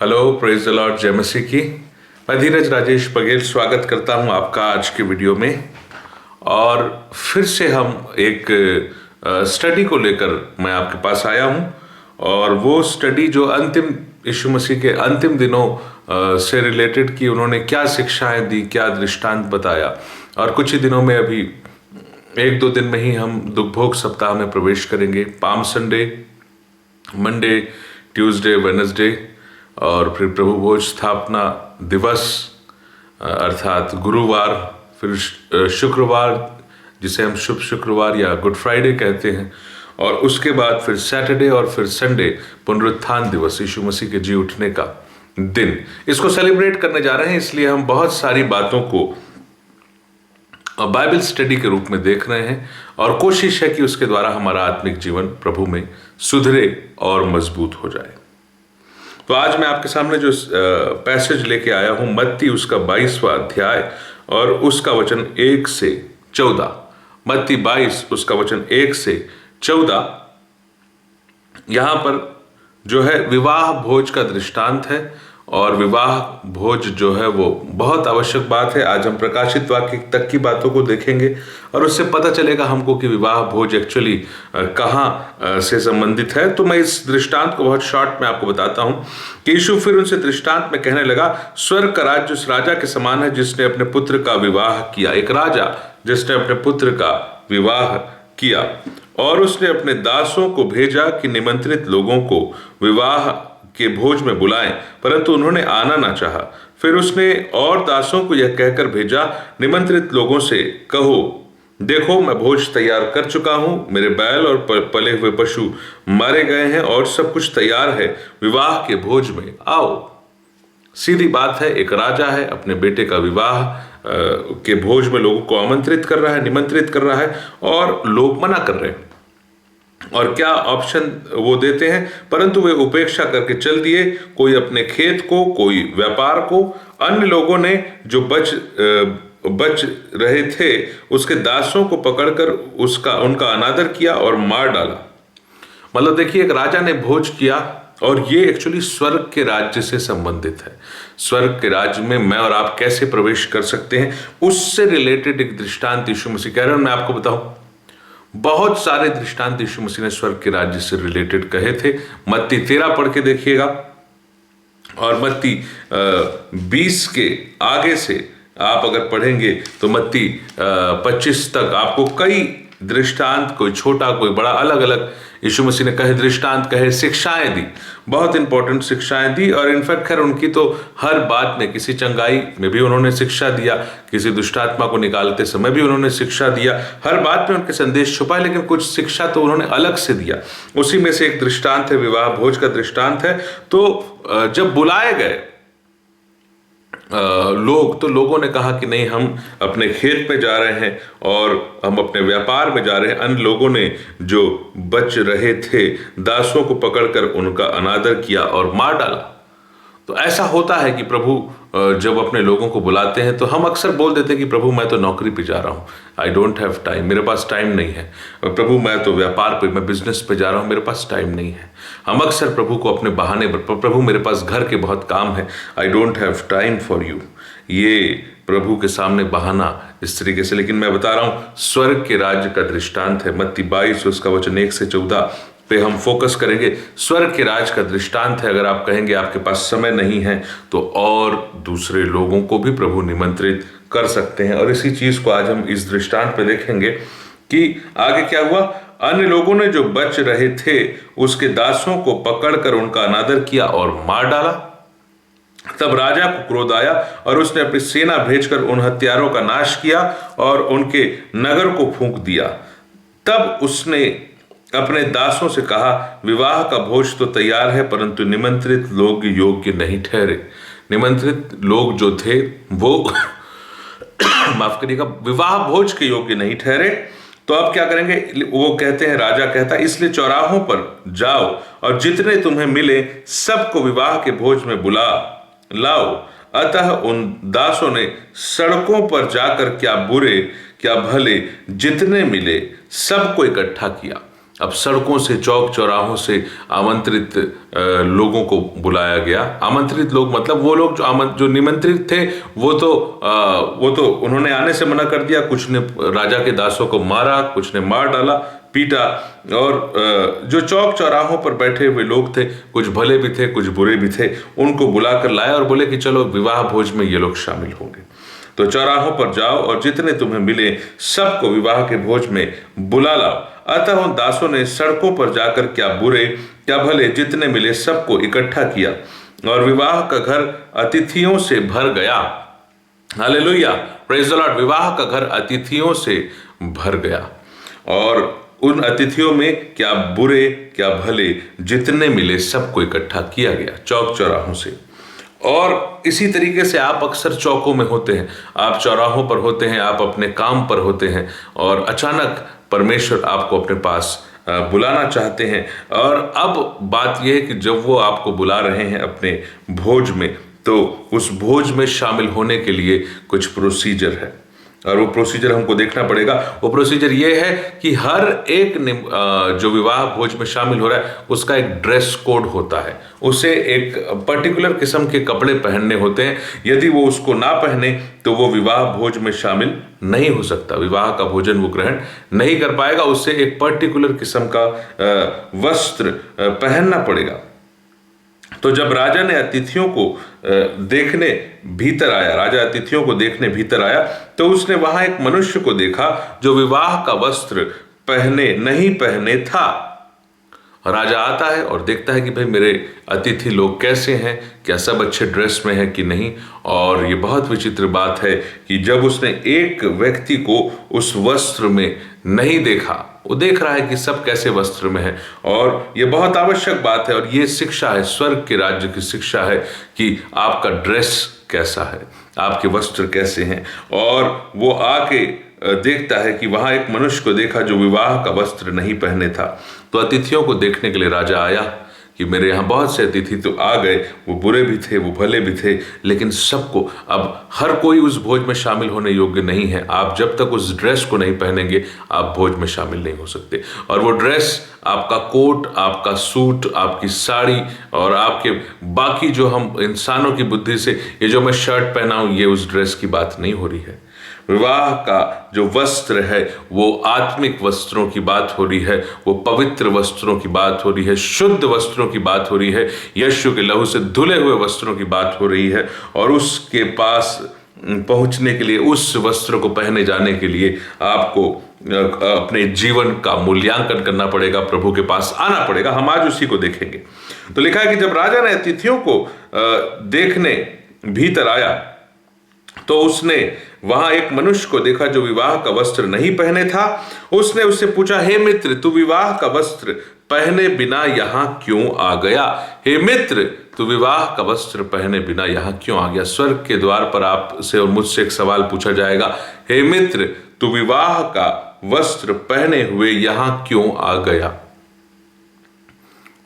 Hello, praise the Lord, जय मसीह की। मैं धीरज राजेश बघेल स्वागत करता हूं आपका आज के वीडियो में। और फिर से हम एक स्टडी को लेकर मैं आपके पास आया हूं। और वो स्टडी जो अंतिम यीशु मसीह के अंतिम दिनों से रिलेटेड की, उन्होंने क्या शिक्षाएं दी, क्या दृष्टांत बताया। और कुछ ही दिनों में, अभी एक दो दिन में ही हम दुखभोग सप्ताह में प्रवेश करेंगे। Palm Sunday, Monday, Tuesday, Wednesday और फिर प्रभु भोज स्थापना दिवस अर्थात गुरुवार, फिर शुक्रवार जिसे हम शुभ शुक्रवार या गुड फ्राइडे कहते हैं, और उसके बाद फिर सैटरडे और फिर संडे पुनरुत्थान दिवस, यीशु मसीह के जी उठने का दिन। इसको सेलिब्रेट करने जा रहे हैं, इसलिए हम बहुत सारी बातों को बाइबल स्टडी के रूप में देख रहे हैं और कोशिश है कि उसके द्वारा हमारा आत्मिक जीवन प्रभु में सुधरे और मजबूत हो जाए। तो आज मैं आपके सामने जो पैसेज लेके आया हूं, मत्ती उसका 22वां अध्याय और उसका वचन 1 से 14। मत्ती 22 उसका वचन 1 से 14। यहां पर जो है विवाह भोज का दृष्टांत है, और विवाह भोज जो है वो बहुत आवश्यक बात है। आज हम प्रकाशित वाक्य तक की बातों को देखेंगे और उससे पता चलेगा हमको कि विवाह भोज एक्चुअली कहाँ से संबंधित है। तो मैं इस दृष्टांत को बहुत शॉर्ट में आपको बताता हूं कि यीशु फिर उनसे दृष्टांत में कहने लगा, स्वर्ग का राज्य उस राजा के समान है जिसने अपने पुत्र का विवाह किया। एक राजा जिसने अपने पुत्र का विवाह किया, और उसने अपने दासों को भेजा कि निमंत्रित लोगों को विवाह के भोज में बुलाएं, परंतु उन्होंने आना ना चाहा। फिर उसने और दासों को यह कहकर भेजा, निमंत्रित लोगों से कहो, देखो मैं भोज तैयार कर चुका हूं, मेरे बैल और पले हुए पशु मारे गए हैं और सब कुछ तैयार है, विवाह के भोज में आओ। सीधी बात है, एक राजा है, अपने बेटे का विवाह के भोज में लोगों को आमंत्रित कर रहा है, निमंत्रित कर रहा है, और लोग मना कर रहे हैं। और क्या ऑप्शन वो देते हैं, परंतु वे उपेक्षा करके चल दिए, कोई अपने खेत को, कोई व्यापार को। अन्य लोगों ने जो बच रहे थे उसके दासों को पकड़कर उनका अनादर किया और मार डाला। मतलब देखिए, एक राजा ने भोज किया, और ये एक्चुअली स्वर्ग के राज्य से संबंधित है। स्वर्ग के राज्य में मैं और आप कैसे प्रवेश कर सकते हैं, उससे रिलेटेड एक दृष्टांत यीशु मसीह कह रहे हैं। मैं आपको बताऊं, बहुत सारे दृष्टांत यीशु मसीह ने स्वर्ग के राज्य से रिलेटेड कहे थे। मत्ती 13 पढ़ के देखिएगा, और मत्ती 20 के आगे से आप अगर पढ़ेंगे तो मत्ती 25 तक आपको कई दृष्टांत, कोई छोटा कोई बड़ा, अलग अलग यीशु मसीह ने कहे दृष्टांत, कहे शिक्षाएं दी, बहुत इंपॉर्टेंट शिक्षाएं दी। और इनफैक्ट खैर उनकी तो हर बात में, किसी चंगाई में भी उन्होंने शिक्षा दिया, किसी दुष्टात्मा को निकालते समय भी उन्होंने शिक्षा दिया, हर बात में उनके संदेश छुपा है, लेकिन कुछ शिक्षा तो उन्होंने अलग से दिया। उसी में से एक दृष्टांत है, विवाह भोज का दृष्टांत है। तो जब बुलाए गए लोग, तो लोगों ने कहा कि नहीं, हम अपने खेत में जा रहे हैं और हम अपने व्यापार में जा रहे हैं। अन्य लोगों ने जो बच रहे थे दासों को पकड़कर उनका अनादर किया और मार डाला। तो ऐसा होता है कि प्रभु जब अपने लोगों को बुलाते हैं तो हम अक्सर बोल देते हैं कि प्रभु मैं तो नौकरी पे जा रहा हूँ, आई डोंट हैव टाइम, मेरे पास टाइम नहीं है। प्रभु मैं तो व्यापार पे, मैं बिजनेस पे जा रहा हूँ, मेरे पास टाइम नहीं है। हम अक्सर प्रभु को अपने बहाने पर, प्रभु मेरे पास घर के बहुत काम है, I don't have time for you, ये प्रभु के सामने बहाना इस तरीके से। लेकिन मैं बता रहा हूँ, स्वर्ग के राज्य का दृष्टांत है। मत्ती 22 उसका वचन 1 से 14 पे हम फोकस करेंगे। स्वर्ग के राज का दृष्टांत है। अगर आप कहेंगे आपके पास समय नहीं है, तो और दूसरे लोगों को भी प्रभु निमंत्रित कर सकते हैं। और इसी चीज को आज हम इस दृष्टांत पे देखेंगे कि आगे क्या हुआ। अन्य लोगों ने जो बच रहे थे उसके दासों को पकड़कर उनका अनादर किया और मार डाला। तब राजा को क्रोध आया और उसने अपनी सेना भेजकर उन हत्यारों का नाश किया और उनके नगर को फूंक दिया। तब उसने अपने दासों से कहा, विवाह का भोज तो तैयार है, परंतु निमंत्रित लोग योग्य नहीं ठहरे। निमंत्रित लोग जो थे वो माफ करिएगा, विवाह भोज के योग्य नहीं ठहरे। तो अब क्या करेंगे, वो कहते हैं, राजा कहता है, इसलिए चौराहों पर जाओ और जितने तुम्हें मिले सबको विवाह के भोज में बुला लाओ। अतः उन दासों ने सड़कों पर जाकर क्या बुरे क्या भले जितने मिले सबको इकट्ठा किया। अब सड़कों से, चौक चौराहों से आमंत्रित लोगों को बुलाया गया। आमंत्रित लोग मतलब वो लोग जो निमंत्रित थे, वो तो उन्होंने आने से मना कर दिया। कुछ ने राजा के दासों को मारा, कुछ ने मार डाला, पीटा। और जो चौक चौराहों पर बैठे हुए लोग थे, कुछ भले भी थे, कुछ बुरे भी थे, उनको बुलाकर लाया और बोले कि चलो विवाह भोज में ये लोग शामिल होंगे। तो चौराहों पर जाओ और जितने तुम्हें मिले सबको विवाह के भोज में बुला लाओ। अतः उन दासों ने सड़कों पर जाकर क्या बुरे क्या भले जितने मिले सबको इकट्ठा किया और विवाह का घर अतिथियों से भर गया। Hallelujah, praise the Lord. विवाह का घर अतिथियों से भर गया और उन अतिथियों में क्या बुरे क्या भले जितने मिले सबको इकट्ठा किया गया चौक चौराहों से। और इसी तरीके से आप अक्सर चौकों में होते हैं, आप चौराहों पर होते हैं, आप अपने काम पर होते हैं और अचानक परमेश्वर आपको अपने पास बुलाना चाहते हैं। और अब बात यह है कि जब वो आपको बुला रहे हैं अपने भोज में, तो उस भोज में शामिल होने के लिए कुछ प्रोसीजर है और वो प्रोसीजर हमको देखना पड़ेगा। वो प्रोसीजर ये है कि हर एक जो विवाह भोज में शामिल हो रहा है उसका एक ड्रेस कोड होता है, उसे एक पर्टिकुलर किस्म के कपड़े पहनने होते हैं। यदि वो उसको ना पहने तो वो विवाह भोज में शामिल नहीं हो सकता, विवाह का भोजन वो ग्रहण नहीं कर पाएगा। उससे एक पर्टिकुलर किस्म का वस्त्र पहनना पड़ेगा। तो जब राजा ने अतिथियों को देखने भीतर आया, राजा अतिथियों को देखने भीतर आया, तो उसने वहां एक मनुष्य को देखा जो विवाह का वस्त्र नहीं पहने था। राजा आता है और देखता है कि भाई मेरे अतिथि लोग कैसे हैं, क्या सब अच्छे ड्रेस में हैं कि नहीं। और ये बहुत विचित्र बात है कि जब उसने एक व्यक्ति को उस वस्त्र में नहीं देखा, वो देख रहा है कि सब कैसे वस्त्र में है। और ये बहुत आवश्यक बात है और ये शिक्षा है, स्वर्ग के राज्य की शिक्षा है कि आपका ड्रेस कैसा है, आपके वस्त्र कैसे हैं। और वो आके देखता है कि वहां एक मनुष्य को देखा जो विवाह का वस्त्र नहीं पहने था। तो अतिथियों को देखने के लिए राजा आया कि मेरे यहाँ बहुत से अतिथि तो आ गए, वो बुरे भी थे, वो भले भी थे, लेकिन सबको, अब हर कोई उस भोज में शामिल होने योग्य नहीं है। आप जब तक उस ड्रेस को नहीं पहनेंगे आप भोज में शामिल नहीं हो सकते। और वो ड्रेस, आपका कोट, आपका सूट, आपकी साड़ी और आपके बाकी जो हम इंसानों की बुद्धि से ये जो मैं शर्ट पहना हूं, ये उस ड्रेस की बात नहीं हो रही है। विवाह का जो वस्त्र है वो आत्मिक वस्त्रों की बात हो रही है, वो पवित्र वस्त्रों की बात हो रही है, शुद्ध वस्त्रों की बात हो रही है, यीशु के लहू से धुले हुए वस्त्रों की बात हो रही है। और उसके पास पहुंचने के लिए, उस वस्त्र को पहने जाने के लिए आपको अपने जीवन का मूल्यांकन करना पड़ेगा, प्रभु के पास आना पड़ेगा। हम आज उसी को देखेंगे। तो लिखा है कि जब राजा ने अतिथियों को देखने भीतर आया तो उसने वहां एक मनुष्य को देखा जो विवाह का वस्त्र नहीं पहने था। उसने उससे पूछा, हे मित्र, तू विवाह का वस्त्र पहने बिना यहां क्यों आ गया? हे मित्र, तू विवाह का वस्त्र पहने बिना यहां क्यों आ गया? स्वर्ग के द्वार पर आपसे और मुझसे एक सवाल पूछा जाएगा, हे मित्र, तू विवाह का वस्त्र पहने हुए यहां क्यों आ गया?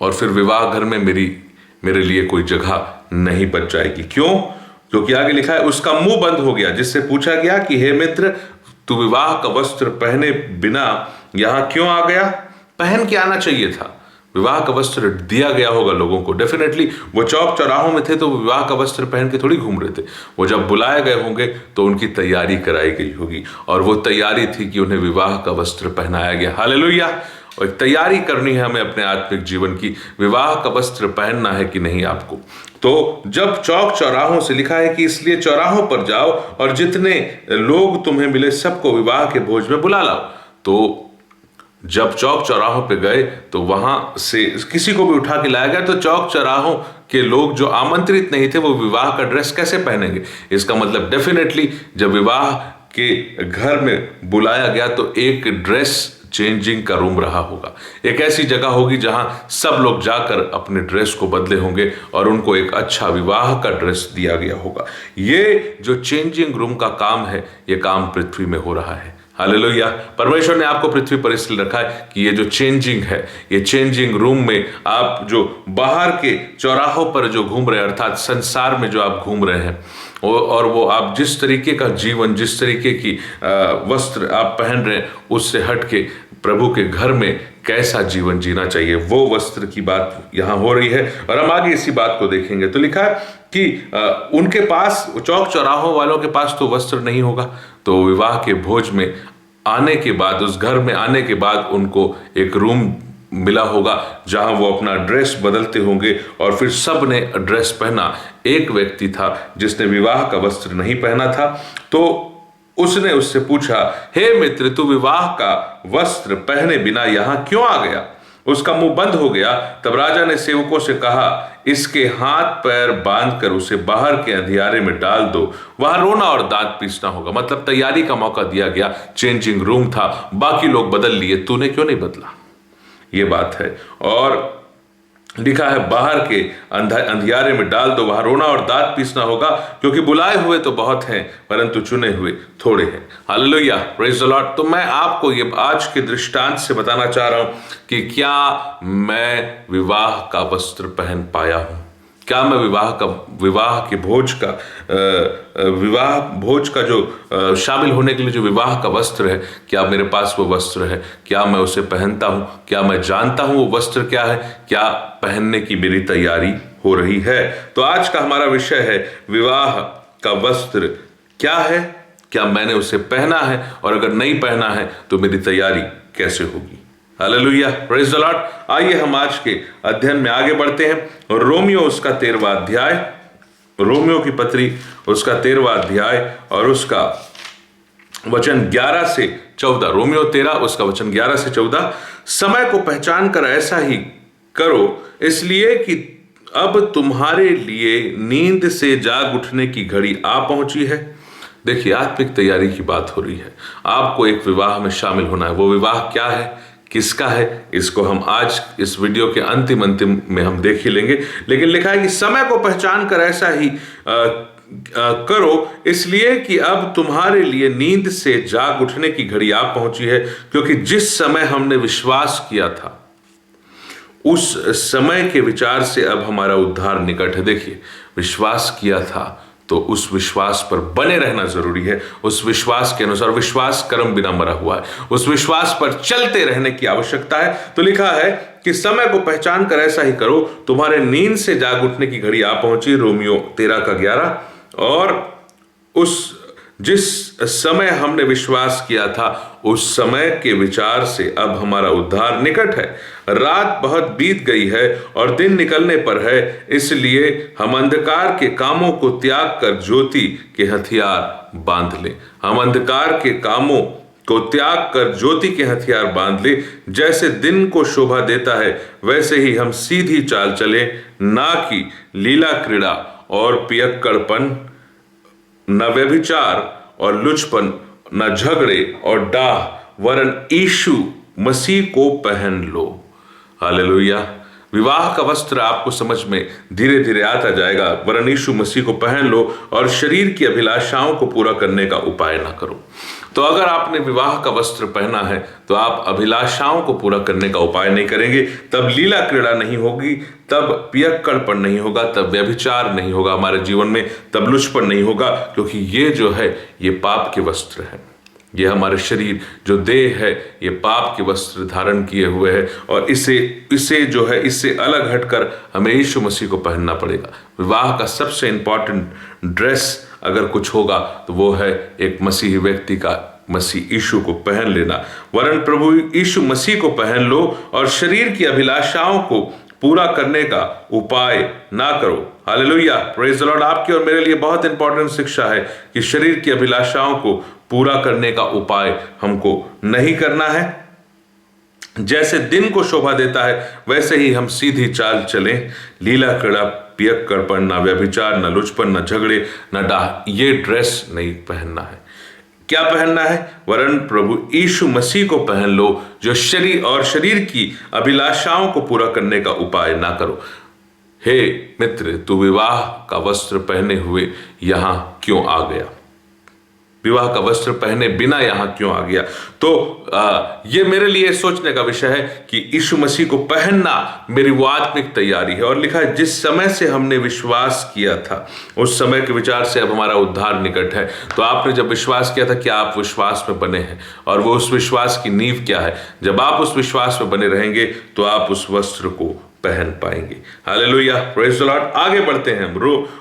और फिर विवाह घर में मेरे लिए कोई जगह नहीं बच जाएगी। क्यों? क्योंकि आगे लिखा है, उसका मुंह बंद हो गया, जिससे पूछा गया कि हे मित्र, तू विवाह का वस्त्र पहने बिना यहां क्यों आ गया? पहन के आना चाहिए था। विवाह का वस्त्र दिया गया होगा लोगों को, डेफिनेटली। वो चौक चौराहों में थे तो विवाह का वस्त्र पहन के थोड़ी घूम रहे थे। वो जब बुलाए गए होंगे तो उनकी तैयारी कराई गई होगी और वो तैयारी थी कि उन्हें विवाह का वस्त्र पहनाया गया। हालेलुया। और एक तैयारी करनी है हमें अपने आत्मिक जीवन की, विवाह का वस्त्र पहनना है कि नहीं आपको। तो जब चौक चौराहों से लिखा है कि इसलिए चौराहों पर जाओ और जितने लोग तुम्हें मिले सबको विवाह के भोज में बुला लाओ। तो जब चौक चौराहों पे गए तो वहां से किसी को भी उठा के लाया गया, तो चौक चौराहों के लोग जो आमंत्रित नहीं थे वो विवाह का ड्रेस कैसे पहनेंगे? इसका मतलब डेफिनेटली जब विवाह के घर में बुलाया गया तो एक ड्रेस चेंजिंग का रूम रहा होगा, एक ऐसी जगह होगी जहां सब लोग जाकर अपने ड्रेस को बदले होंगे और उनको एक अच्छा विवाह का ड्रेस दिया गया होगा। ये जो चेंजिंग रूम का काम है, ये काम पृथ्वी में हो रहा है। हालेलुया। परमेश्वर ने आपको पृथ्वी पर इसलिए रखा है कि ये जो चेंजिंग है, ये चेंजिंग रूम में आप जो बाहर के चौराहों पर जो घूम रहे हैं, अर्थात संसार में जो आप घूम रहे हैं, और वो आप जिस तरीके का जीवन, जिस तरीके की वस्त्र आप पहन रहे हैं, उससे हट के प्रभु के घर में कैसा जीवन जीना चाहिए, वो वस्त्र की बात यहाँ हो रही है। और हम आगे इसी बात को देखेंगे। तो लिखा है कि उनके पास, चौक चौराहों वालों के पास तो वस्त्र नहीं होगा, तो विवाह के भोज में आने के बाद, उस घर में आने के बाद उनको एक रूम मिला होगा जहां वो अपना ड्रेस बदलते होंगे। और फिर सब ने ड्रेस पहना। एक व्यक्ति था जिसने विवाह का वस्त्र नहीं पहना था, तो उसने उससे पूछा, हे मित्र, तू विवाह का वस्त्र पहने बिना यहां क्यों आ गया? उसका मुंह बंद हो गया। तब राजा ने सेवकों से कहा, इसके हाथ पैर बांधकर उसे बाहर के अंधियारे में डाल दो, वहां रोना और दांत पीसना होगा। मतलब तैयारी का मौका दिया गया, चेंजिंग रूम था, बाकी लोग बदल लिए, तूने क्यों नहीं बदला? ये बात है। और लिखा है, बाहर के अंधियारे में डाल दो, वहां रोना और दांत पीसना होगा, क्योंकि बुलाए हुए तो बहुत हैं परंतु चुने हुए थोड़े हैं। Hallelujah, praise the Lord. तो मैं आपको ये आज के दृष्टांत से बताना चाह रहा हूं कि क्या मैं विवाह का वस्त्र पहन पाया हूं? क्या मैं विवाह भोज का जो शामिल होने के लिए जो विवाह का वस्त्र है, क्या मेरे पास वो वस्त्र है? क्या मैं उसे पहनता हूं? क्या मैं जानता हूं वो वस्त्र क्या है? क्या पहनने की मेरी तैयारी हो रही है? तो आज का हमारा विषय है, विवाह का वस्त्र क्या है? क्या मैंने उसे पहना है? और अगर नहीं पहना है तो मेरी तैयारी कैसे होगी? Hallelujah, praise the Lord. आइए हम आज के अध्ययन में आगे बढ़ते हैं। रोमियो उसका 13वां अध्याय, रोमियो की पत्री उसका 13वां अध्याय और उसका वचन 11 से 14। रोमियो 13 उसका वचन 11 से 14। समय को पहचान कर ऐसा ही करो, इसलिए कि अब तुम्हारे लिए नींद से जाग उठने की घड़ी आ पहुंची है। देखिए, आत्मिक तैयारी की बात हो रही है। आपको एक विवाह में शामिल होना है। वो विवाह क्या है, किसका है, इसको हम आज इस वीडियो के अंतिम में हम देख ही लेंगे। लेकिन लिखा है कि समय को पहचान कर ऐसा ही करो, इसलिए कि अब तुम्हारे लिए नींद से जाग उठने की घड़ी आ पहुंची है, क्योंकि जिस समय हमने विश्वास किया था उस समय के विचार से अब हमारा उद्धार निकट है। देखिए, विश्वास किया था तो उस विश्वास पर बने रहना जरूरी है। उस विश्वास के अनुसार, विश्वास कर्म बिना मरा हुआ है, उस विश्वास पर चलते रहने की आवश्यकता है। तो लिखा है कि समय को पहचान कर ऐसा ही करो, तुम्हारे नींद से जाग उठने की घड़ी आ पहुंची। रोमियो 13 का 11। और उस जिस समय हमने विश्वास किया था उस समय के विचार से अब हमारा उद्धार निकट है। रात बहुत बीत गई है और दिन निकलने पर है, इसलिए हम अंधकार के कामों को त्याग कर ज्योति के हथियार बांध लें। हम अंधकार के कामों को त्याग कर ज्योति के हथियार बांध ले। जैसे दिन को शोभा देता है वैसे ही हम सीधी चाल चले, ना कि लीला क्रीड़ा और पियक्कड़पन, न व्यभिचार और लुचपन, न झगड़े और डाह, वरन यीशु मसीह को पहन लो। हालेलुया। विवाह का वस्त्र आपको समझ में धीरे धीरे आता जाएगा। वरन यीशु मसीह को पहन लो और शरीर की अभिलाषाओं को पूरा करने का उपाय ना करो। तो अगर आपने विवाह का वस्त्र पहना है तो आप अभिलाषाओं को पूरा करने का उपाय नहीं करेंगे, तब लीला क्रीड़ा नहीं होगी, तब पियक्कड़पन नहीं होगा, तब व्यभिचार नहीं होगा हमारे जीवन में, तब लुचपन नहीं होगा, क्योंकि ये जो है ये पाप के वस्त्र है। ये हमारे शरीर जो देह है ये पाप के वस्त्र धारण किए हुए है और इसे जो है इससे अलग हटकर हमें यीशु मसीह को पहनना पड़ेगा। विवाह का सबसे इंपॉर्टेंट ड्रेस अगर कुछ होगा तो वो है एक मसीही व्यक्ति का मसीह यीशु को पहन लेना। वरन प्रभु यीशु मसीह को पहन लो और शरीर की अभिलाषाओं को पूरा करने का उपाय ना करो। Hallelujah, praise the Lord. आपके और मेरे लिए बहुत इंपॉर्टेंट शिक्षा है कि शरीर की अभिलाषाओं को पूरा करने का उपाय हमको नहीं करना है। जैसे दिन को शोभा देता है वैसे ही हम सीधी चाल चलें। लीला क्रीड़ा, पियक्कड़पन, न व्यभिचार, न लुचपन, न झगड़े, न डाह, ये ड्रेस नहीं पहनना है। क्या पहनना है? वरन प्रभु यीशु मसीह को पहन लो, जो शरीर की अभिलाषाओं को पूरा करने का उपाय ना करो। हे मित्र, तू विवाह का वस्त्र पहने हुए यहां क्यों आ गया? विवाह का वस्त्र पहने बिना यहां क्यों आ गया? तो ये मेरे लिए सोचने का विषय है कि यीशु मसीह को पहनना मेरी वो आत्मिक तैयारी है। और लिखा है, जिस समय से हमने विश्वास किया था उस समय के विचार से अब हमारा उद्धार निकट है। तो आपने जब विश्वास किया था, क्या आप विश्वास में बने हैं? और वो उस विश्वास की नींव क्या है? जब आप उस विश्वास में बने रहेंगे तो आप उस वस्त्र को पहन पाएंगे। Hallelujah, praise the Lord. आगे बढ़ते हैं,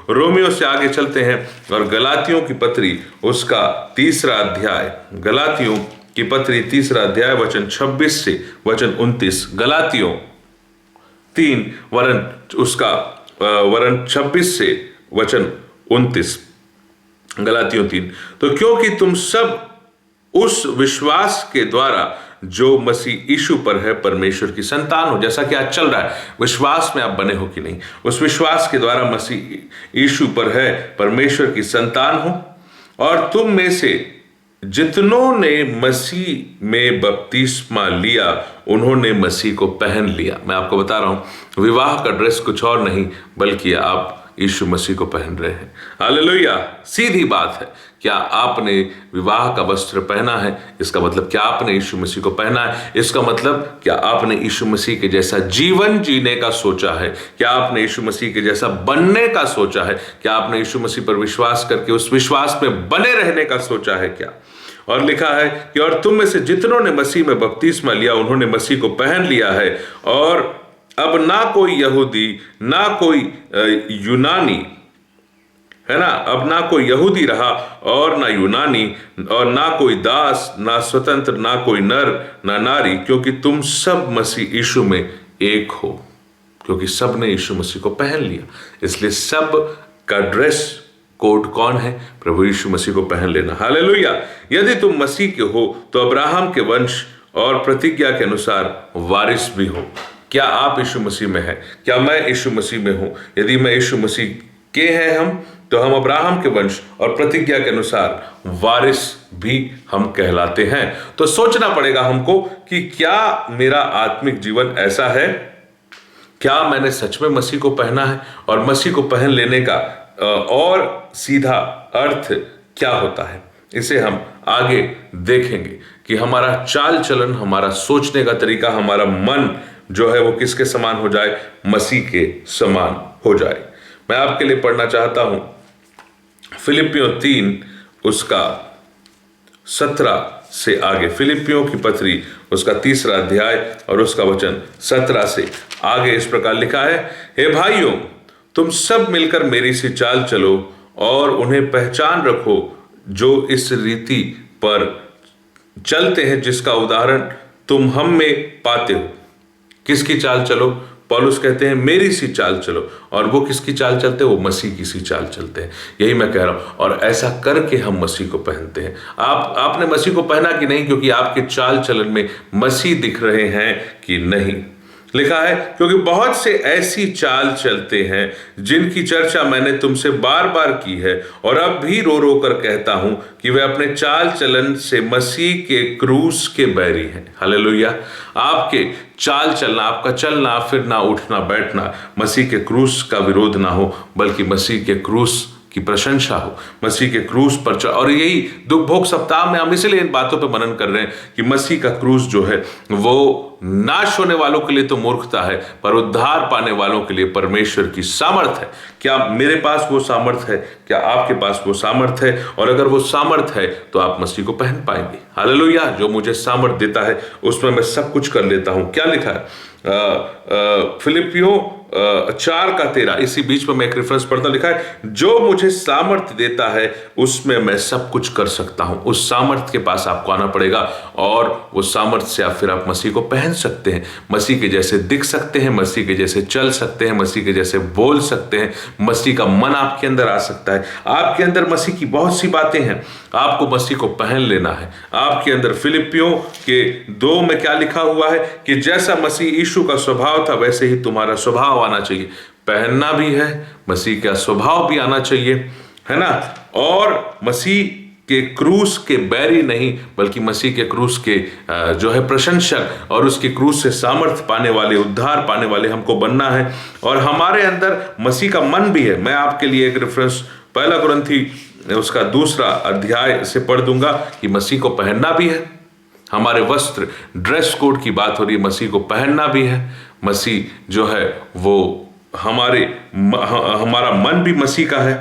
रोमियो से आगे चलते हैं और गलातियों की पत्री उसका 3 अध्याय, गलातियों की पत्री 3 अध्याय वचन 26 से वचन 29, गलातियों 3 वरन 26 से वचन 29, गलातियों 3। तो क्योंकि तुम सब उस विश्वास के द्वारा जो मसीह यीशु पर है परमेश्वर की संतान हो। जैसा कि आज चल रहा है, विश्वास में आप बने हो कि नहीं? उस विश्वास के द्वारा मसीह यीशु पर है परमेश्वर की संतान हो। और तुम में से जितनों ने मसीह में बपतिस्मा लिया उन्होंने मसीह को पहन लिया। मैं आपको बता रहा हूं, विवाह का ड्रेस कुछ और नहीं बल्कि आप यीशु मसीह को पहन रहे हैं। हालेलुया, सीधी बात है। क्या आपने विवाह का वस्त्र पहना है? इसका मतलब क्या आपने यीशु मसीह को पहना है? इसका मतलब क्या आपने यीशु मसीह के जैसा जीवन जीने का सोचा है? क्या आपने यीशु मसीह के जैसा बनने का सोचा है? क्या आपने यीशु मसीह पर विश्वास करके उस विश्वास में बने रहने का सोचा है क्या? और लिखा है कि और तुम में से जितनों ने मसीह में बपतिस्मा लिया उन्होंने मसीह को पहन लिया है। और अब ना कोई यहूदी ना कोई यूनानी, है ना, अब ना कोई यहूदी रहा और ना यूनानी, और ना कोई दास ना स्वतंत्र, ना कोई नर ना नारी, क्योंकि तुम सब मसीह यीशु में एक हो। क्योंकि सब ने यीशु मसीह को पहन लिया, इसलिए सब का ड्रेस कोड कौन है? प्रभु यीशु मसीह को पहन लेना। हालेलुया। यदि तुम मसीह के हो तो अब्राहम के वंश और प्रतिज्ञा के अनुसार वारिस भी हो। क्या आप यीशु मसीह में हैं? क्या मैं यीशु मसीह में हूं? यदि मैं यीशु मसीह के हैं हम, तो हम अब्राहम के वंश और प्रतिज्ञा के अनुसार वारिस भी हम कहलाते हैं। तो सोचना पड़ेगा हमको कि क्या मेरा आत्मिक जीवन ऐसा है? क्या मैंने सच में मसीह को पहना है? और मसीह को पहन लेने का और सीधा अर्थ क्या होता है, इसे हम आगे देखेंगे कि हमारा चाल चलन, हमारा सोचने का तरीका, हमारा मन जो है वो किसके समान हो जाए? मसीह के समान हो जाए। मैं आपके लिए पढ़ना चाहता हूं फिलिपियों 3 उसका 17 से आगे। फिलिपियों की पत्री उसका 3 अध्याय और उसका वचन 17 से आगे इस प्रकार लिखा है, हे भाइयों, तुम सब मिलकर मेरी सी चाल चलो और उन्हें पहचान रखो जो इस रीति पर चलते हैं जिसका उदाहरण तुम हम में पाते हो। किसकी चाल चलो? पौलुस कहते हैं मेरी सी चाल चलो। और वो किसकी चाल चलते हैं? वो मसीह की सी चाल चलते हैं। यही मैं कह रहा हूं। और ऐसा करके हम मसीह को पहनते हैं। आपने मसीह को पहना कि नहीं? क्योंकि आपके चाल चलन में मसीह दिख रहे हैं कि नहीं? लिखा है, क्योंकि बहुत से ऐसी चाल चलते हैं जिनकी चर्चा मैंने तुमसे बार बार की है और अब भी रो रो कर कहता हूं कि वे अपने चाल चलन से मसीह के क्रूस के बैरी हैं। हालेलुया। आपके चाल चलना, आपका चलना फिरना, उठना बैठना मसीह के क्रूस का विरोध ना हो, बल्कि मसीह के क्रूस की प्रशंसा हो, मसीह के क्रूस पर और यही दुख भोग सप्ताह में हम इसलिए इन बातों पर मनन कर रहे हैं कि मसीह का क्रूस जो है वो नाश होने वालों के लिए तो मूर्खता है, पर उद्धार पाने वालों के लिए परमेश्वर की सामर्थ है। क्या मेरे पास वो सामर्थ है? क्या आपके पास वो सामर्थ है? और अगर वो सामर्थ है तो आप मसीह को पहन पाएंगे। हालेलुया। जो मुझे सामर्थ देता है उसमें मैं सब कुछ कर लेता हूं। क्या लिखा है? फिलिपियों 4:13, इसी बीच में मैं एक रेफरेंस पढ़ता, लिखा है, जो मुझे सामर्थ देता है उसमें मैं सब कुछ कर सकता हूं। उस सामर्थ के पास आपको आना पड़ेगा और वो सामर्थ से फिर आप मसीह को पहन सकते हैं, मसीह के जैसे दिख सकते हैं, मसीह के जैसे चल सकते हैं, मसीह के जैसे बोल सकते हैं, मसीह का मन आपके अंदर आ सकता है। आपके अंदर मसीह की बहुत सी बातें हैं, आपको मसीह को पहन लेना है। आपके अंदर फिलिपियों के 2 में क्या लिखा हुआ है कि जैसा मसीह यीशु का स्वभाव था वैसे ही तुम्हारा स्वभाव आना चाहिए। पहनना भी है, मसीह का स्वभाव भी आना चाहिए, है ना। और मसीह के क्रूस के बैरी नहीं, बल्कि मसीह के क्रूस के जो है प्रशंसक और उसके क्रूस से सामर्थ पाने वाले, उद्धार पाने वाले हमको बनना है। और हमारे अंदर मसीह का मन भी है। मैं आपके लिए एक रेफरेंस 1 कुरिन्थी उसका दूसरा अध्याय से पढ़ दूंगा कि मसीह को पहनना भी है। हमारे वस्त्र, ड्रेस कोड की बात हो रही है, मसीह को पहनना भी है। मसीह जो है वो हमारा मन भी मसीह का है।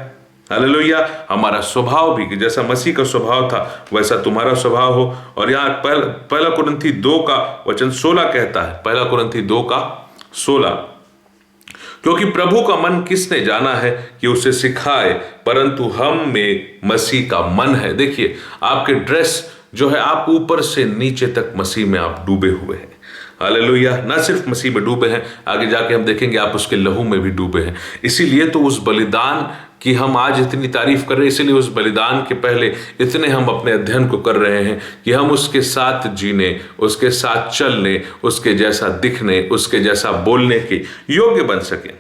हालेलुया। हमारा स्वभाव भी, कि जैसा मसीह का स्वभाव था वैसा तुम्हारा स्वभाव हो। और यहाँ पहला कुरिन्थी 2 का वचन 16 कहता है, पहला कुरिन्थी 2 का 16, क्योंकि प्रभु का मन किसने जाना है कि उसे सिखाए, परंतु हम में मसीह का मन है। देखिए, आपके ड्रेस जो है, आप ऊपर से नीचे तक मसीह में आप डूबे हुए हैं। हालेलुया। ना सिर्फ मसीह में डूबे हैं, आगे जाके हम देखेंगे आप उसके लहू में भी डूबे हैं। इसीलिए तो उस बलिदान की हम आज इतनी तारीफ कर रहे हैं, इसीलिए उस बलिदान के पहले इतने हम अपने अध्ययन को कर रहे हैं कि हम उसके साथ जीने, उसके साथ चलने, उसके जैसा दिखने, उसके जैसा बोलने के योग्य बन सकें।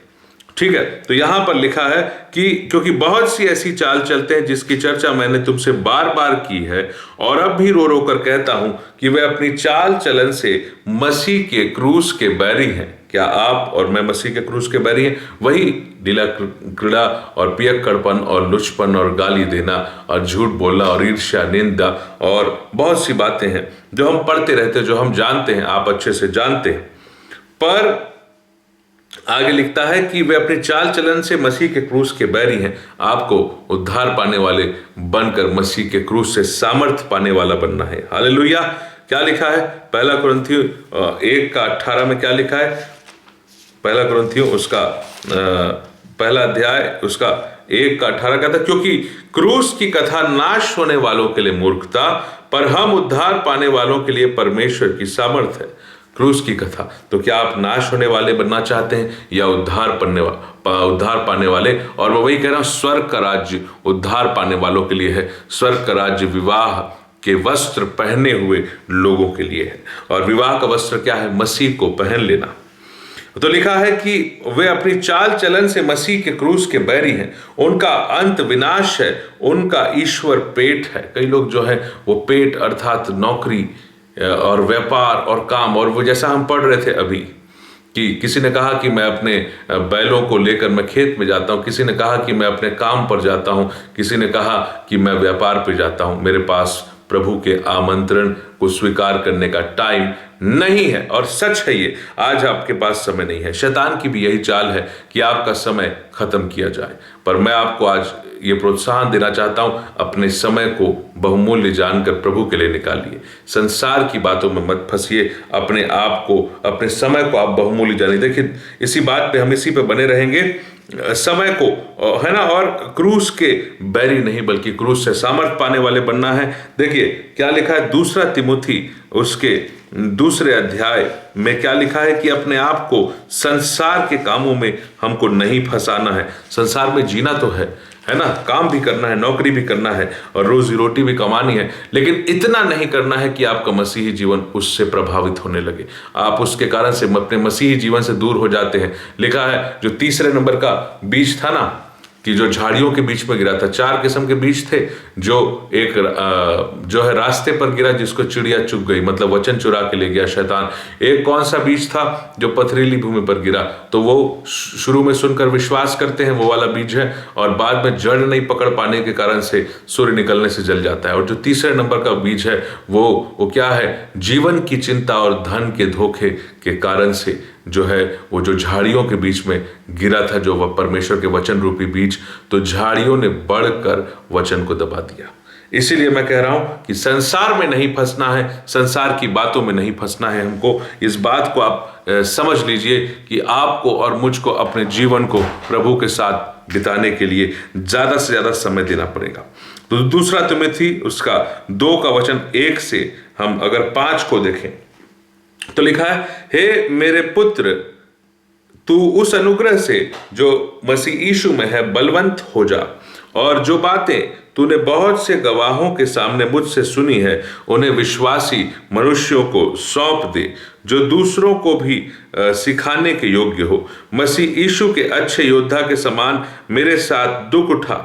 ठीक है। तो यहां पर लिखा है कि क्योंकि बहुत सी ऐसी चाल चलते हैं जिसकी चर्चा मैंने तुमसे बार बार की है और अब भी रो रो कर कहता हूं कि वे अपनी चाल चलन से मसीह के क्रूस के बैरी हैं। क्या आप और मैं मसीह के क्रूस के बैरी हैं? वही ढीला क्रीड़ा और पियक्कड़पन और लुचपन और गाली देना और झूठ बोलना और ईर्ष्या, निंदा और बहुत सी बातें हैं जो हम पढ़ते रहते हैं, जो हम जानते हैं, आप अच्छे से जानते हैं। पर आगे लिखता है कि वे अपनी चाल चलन से मसीह के क्रूस के बैरी हैं। आपको उद्धार पाने वाले बनकर मसीह के क्रूस से सामर्थ पाने वाला बनना है। हालेलुया। क्या लिखा है? पहला कुरिन्थियों 1 का 18 में क्या लिखा है? पहला कुरिन्थियों उसका पहला अध्याय उसका 1 का 18 कहता है, क्योंकि क्रूस की कथा नाश होने वालों के लिए मूर्खता, पर हम उद्धार पाने वालों के लिए परमेश्वर की सामर्थ है। क्रूस की कथा। तो क्या आप नाश होने वाले बनना चाहते हैं या उद्धार पाने वाले? और मैं वही कह रहा हूं, स्वर्ग का राज्य उद्धार पाने वालों के लिए है। स्वर्ग का राज्य विवाह के वस्त्र पहने हुए लोगों के लिए है। और विवाह का वस्त्र क्या है? मसीह को पहन लेना। तो लिखा है कि वे अपनी चाल चलन से मसीह के क्रूस के बैरी हैं। उनका अंत विनाश है, उनका ईश्वर पेट है। कई लोग जो है वो पेट अर्थात नौकरी और व्यापार और काम, और वो जैसा हम पढ़ रहे थे अभी कि किसी ने कहा कि मैं अपने बैलों को लेकर मैं खेत में जाता हूं, किसी ने कहा कि मैं अपने काम पर जाता हूं, किसी ने कहा कि मैं व्यापार पर जाता हूं। मेरे पास प्रभु के आमंत्रण को स्वीकार करने का टाइम नहीं है। और सच है ये, आज आपके पास समय नहीं है। शैतान की भी यही चाल है कि आपका समय खत्म किया जाए। पर मैं आपको आज ये प्रोत्साहन देना चाहता हूं, अपने समय को बहुमूल्य जानकर प्रभु के लिए निकालिए। संसार की बातों में मत फंसिए। अपने आप को, अपने समय को आप बहुमूल्य जानिए। देखिए, इसी बात पे हम इसी पे बने रहेंगे, समय को, है ना। और क्रूस के बैरी नहीं बल्कि क्रूस से सामर्थ पाने वाले बनना है। देखिए क्या लिखा है, 2 तिमुथी उसके 2 अध्याय में क्या लिखा है कि अपने आप को संसार के कामों में हमको नहीं फंसाना है। संसार में जीना तो है ना, काम भी करना है, नौकरी भी करना है और रोजी रोटी भी कमानी है, लेकिन इतना नहीं करना है कि आपका मसीही जीवन उससे प्रभावित होने लगे, आप उसके कारण से अपने मसीही जीवन से दूर हो जाते हैं। लिखा है जो 3 नंबर का बीज था ना, कि जो झाड़ियों के बीच में गिरा था। 4 किस्म के बीज थे। जो एक जो है रास्ते पर गिरा, जिसको चिड़िया चुग गई, मतलब वचन चुरा के ले गया शैतान। एक कौन सा बीज था जो पथरीली भूमि पर गिरा, तो वो शुरू में सुनकर विश्वास करते हैं, वो वाला बीज है, और बाद में जड़ नहीं पकड़ पाने के कारण से सूर्य निकलने से जल जाता है। और जो 3 नंबर का बीज है वो क्या है, जीवन की चिंता और धन के धोखे के कारण से जो है वो जो झाड़ियों के बीच में गिरा था, जो वह परमेश्वर के वचन रूपी बीज, तो झाड़ियों ने बढ़कर वचन को दबा दिया। इसीलिए मैं कह रहा हूं कि संसार में नहीं फंसना है, संसार की बातों में नहीं फंसना है हमको। इस बात को आप समझ लीजिए कि आपको और मुझको अपने जीवन को प्रभु के साथ बिताने के लिए ज्यादा से ज्यादा समय देना पड़ेगा। तो 2 तिमुथी उसका 2 का वचन 1 से हम अगर 5 को देखें तो लिखा है, हे मेरे पुत्र, तू उस अनुग्रह से जो मसीह यीशु में है बलवंत हो जा, और जो बातें तूने बहुत से गवाहों के सामने मुझसे सुनी है उन्हें विश्वासी मनुष्यों को सौंप दे, जो दूसरों को भी सिखाने के योग्य हो। मसीह यीशु के अच्छे योद्धा के समान मेरे साथ दुख उठा।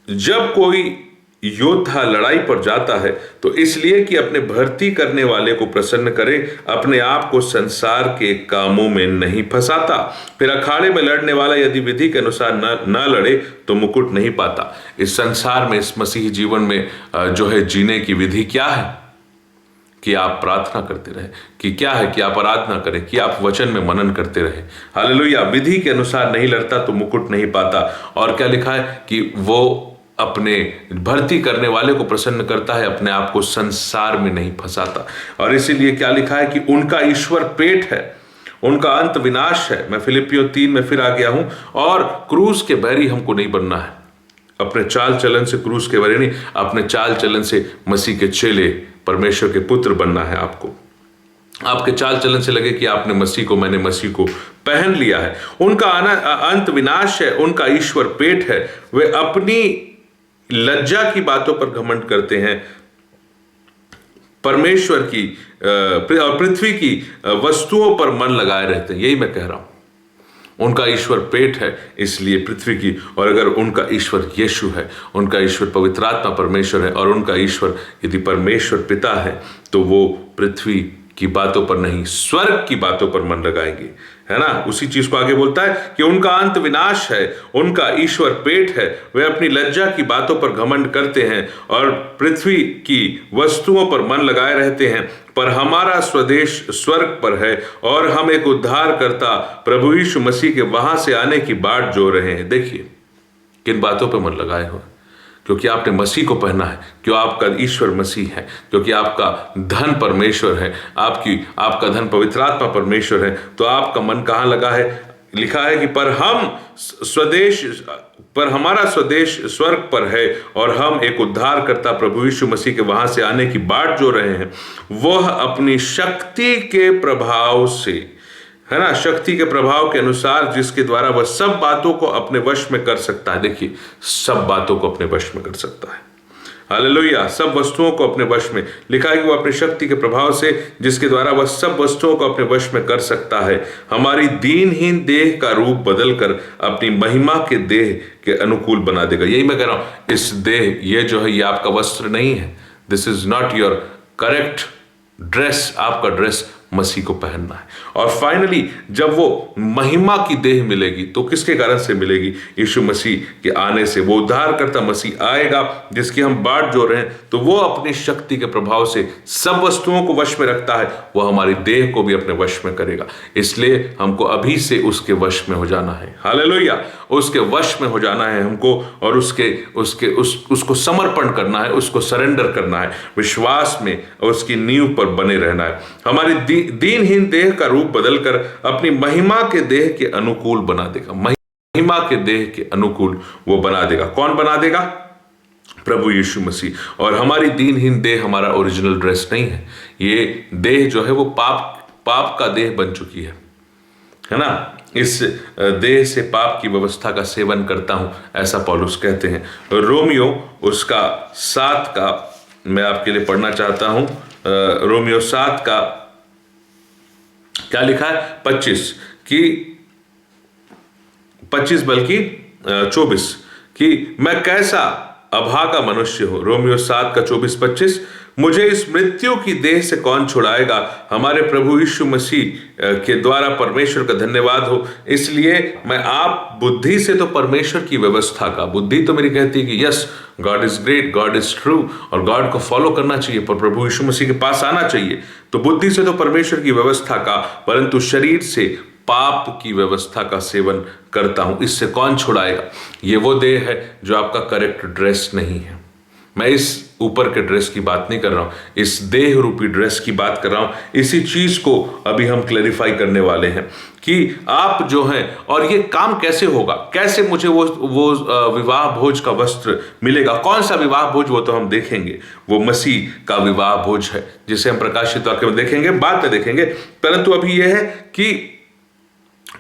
जब कोई योद्धा लड़ाई पर जाता है तो इसलिए कि अपने भर्ती करने वाले को प्रसन्न करे, अपने आप को संसार के कामों में नहीं फंसाता। फिर अखाड़े में लड़ने वाला यदि विधि के अनुसार न लड़े तो मुकुट नहीं पाता। इस संसार में, इस मसीही जीवन में जो है जीने की विधि क्या है कि आप प्रार्थना करते रहे, कि क्या है कि आप आराधना करें, कि आप वचन में मनन करते रहे। हालेलुया। विधि के अनुसार नहीं लड़ता तो मुकुट नहीं पाता। और क्या लिखा है कि वो अपने भर्ती करने वाले को प्रसन्न करता है, अपने आप को संसार में नहीं फंसाता। और इसीलिए क्या लिखा है कि उनका ईश्वर पेट है, उनका अंत विनाश है। मैं फिलिपियों 3 में फिर आ गया हूं। और क्रूस के बैरी हमको नहीं बनना है, अपने चाल चलन से क्रूस के बैरी नहीं, अपने चाल चलन से मसीह के चेले, परमेश्वर के पुत्र बनना है आपको। आपके चाल चलन से लगे कि आपने मसीह को, मैंने मसीह को पहन लिया है। उनका अंत विनाश है, उनका ईश्वर पेट है। वे अपनी लज्जा की बातों पर घमंड करते हैं, परमेश्वर की और पृथ्वी की वस्तुओं पर मन लगाए रहते हैं। यही मैं कह रहा हूं। उनका ईश्वर पेट है इसलिए पृथ्वी की, और अगर उनका ईश्वर यीशु है, उनका ईश्वर पवित्र आत्मा परमेश्वर है, और उनका ईश्वर यदि परमेश्वर पिता है, तो वो पृथ्वी की बातों पर नहीं, स्वर्ग की बातों पर मन लगाएंगे, है ना। उसी चीज को आगे बोलता है कि उनका अंत विनाश है, उनका ईश्वर पेट है। वे अपनी लज्जा की बातों पर घमंड करते हैं और पृथ्वी की वस्तुओं पर मन लगाए रहते हैं। पर हमारा स्वदेश स्वर्ग पर है और हम एक उद्धारकर्ता प्रभु यीशु मसीह के वहां से आने की बाट जो रहे हैं। देखिए किन बातों पर मन लगाए हो, क्योंकि आपने मसीह को पहना है, क्यों आपका ईश्वर मसीह है, क्योंकि आपका धन परमेश्वर है, आपका धन पवित्र आत्मा परमेश्वर है, तो आपका मन कहाँ लगा है। लिखा है कि पर हमारा स्वदेश स्वर्ग पर है और हम एक उद्धारकर्ता प्रभु यीशु मसीह के वहां से आने की बाट जो रहे हैं। वह अपनी शक्ति के प्रभाव से, है ना, शक्ति के प्रभाव के अनुसार, जिसके द्वारा वह सब बातों को अपने वश में कर सकता है। देखिए, सब बातों को अपने वश में कर सकता है। हालेलुया। सब वस्तुओं को अपने वश में, लिखा है कि वह अपनी शक्ति के प्रभाव से, जिसके द्वारा वह सब वस्तुओं को अपने वश में कर सकता है, हमारी दीनहीन देह का रूप बदलकर अपनी महिमा के देह के अनुकूल बना देगा। यही मैं कह रहा हूं, इस देह, ये जो है, ये आपका वस्त्र नहीं है। This is not your correct dress. आपका ड्रेस मसीह को पहनना है। और फाइनली जब वो महिमा की देह मिलेगी तो किसके कारण से मिलेगी? यीशु मसीह के आने से। वो उद्धारकर्ता मसीह आएगा जिसकी हम बाट जो रहे हैं, तो वो अपनी शक्ति के प्रभाव से सब वस्तुओं को वश में रखता है। वो हमारी देह को भी अपने वश में करेगा। इसलिए हमको अभी से उसके वश में हो जाना है। हालेलुया। उसके वश में हो जाना है हमको, और उसको समर्पण करना है, उसको सरेंडर करना है, विश्वास में और उसकी नींव पर बने रहना है। हमारी दीनहीन देह का रूप बदलकर अपनी महिमा के देह के अनुकूल बना देगा। महिमा के देह के अनुकूल वो बना देगा। कौन बना देगा? प्रभु यीशु मसीह। और हमारी दीनहीन देह हमारा ओरिजिनल ड्रेस नहीं है। ये देह जो है वो पाप का देह बन चुकी है ना। इस देह से पाप की व्यवस्था का सेवन करता हूं, ऐसा पौलुस कहते हैं। रोमियो उसका 7 का मैं आपके लिए पढ़ना चाहता हूं। रोमियो 7 का क्या लिखा है? 25 बल्कि 24 कि मैं कैसा अभागा मनुष्य हूं। रोमियो 7 का 24-25, मुझे इस मृत्यु की देह से कौन छुड़ाएगा? हमारे प्रभु यीशु मसीह के द्वारा परमेश्वर का धन्यवाद हो। इसलिए मैं आप बुद्धि से तो परमेश्वर की व्यवस्था का, बुद्धि तो मेरी कहती है कि yes God is great, God is true, और गॉड को फॉलो करना चाहिए, पर प्रभु यीशु मसीह के पास आना चाहिए। तो बुद्धि से तो परमेश्वर की व्यवस्था का, परंतु शरीर से पाप की व्यवस्था का सेवन करता हूं। इससे कौन छुड़ाएगा? ये वो देह है जो आपका करेक्ट ड्रेस नहीं है। मैं इस ऊपर के ड्रेस की बात नहीं कर रहा हूं, इस देह रूपी ड्रेस की बात कर रहा हूं। इसी चीज को अभी हम क्लैरिफाई करने वाले हैं कि आप जो हैं, और ये काम कैसे होगा, कैसे मुझे वो विवाह भोज का वस्त्र मिलेगा। कौन सा विवाह भोज, वो तो हम देखेंगे। वो मसीह का विवाह भोज है जिसे हम प्रकाशित वाक्य में देखेंगे, बाद में देखेंगे। परंतु अभी यह है कि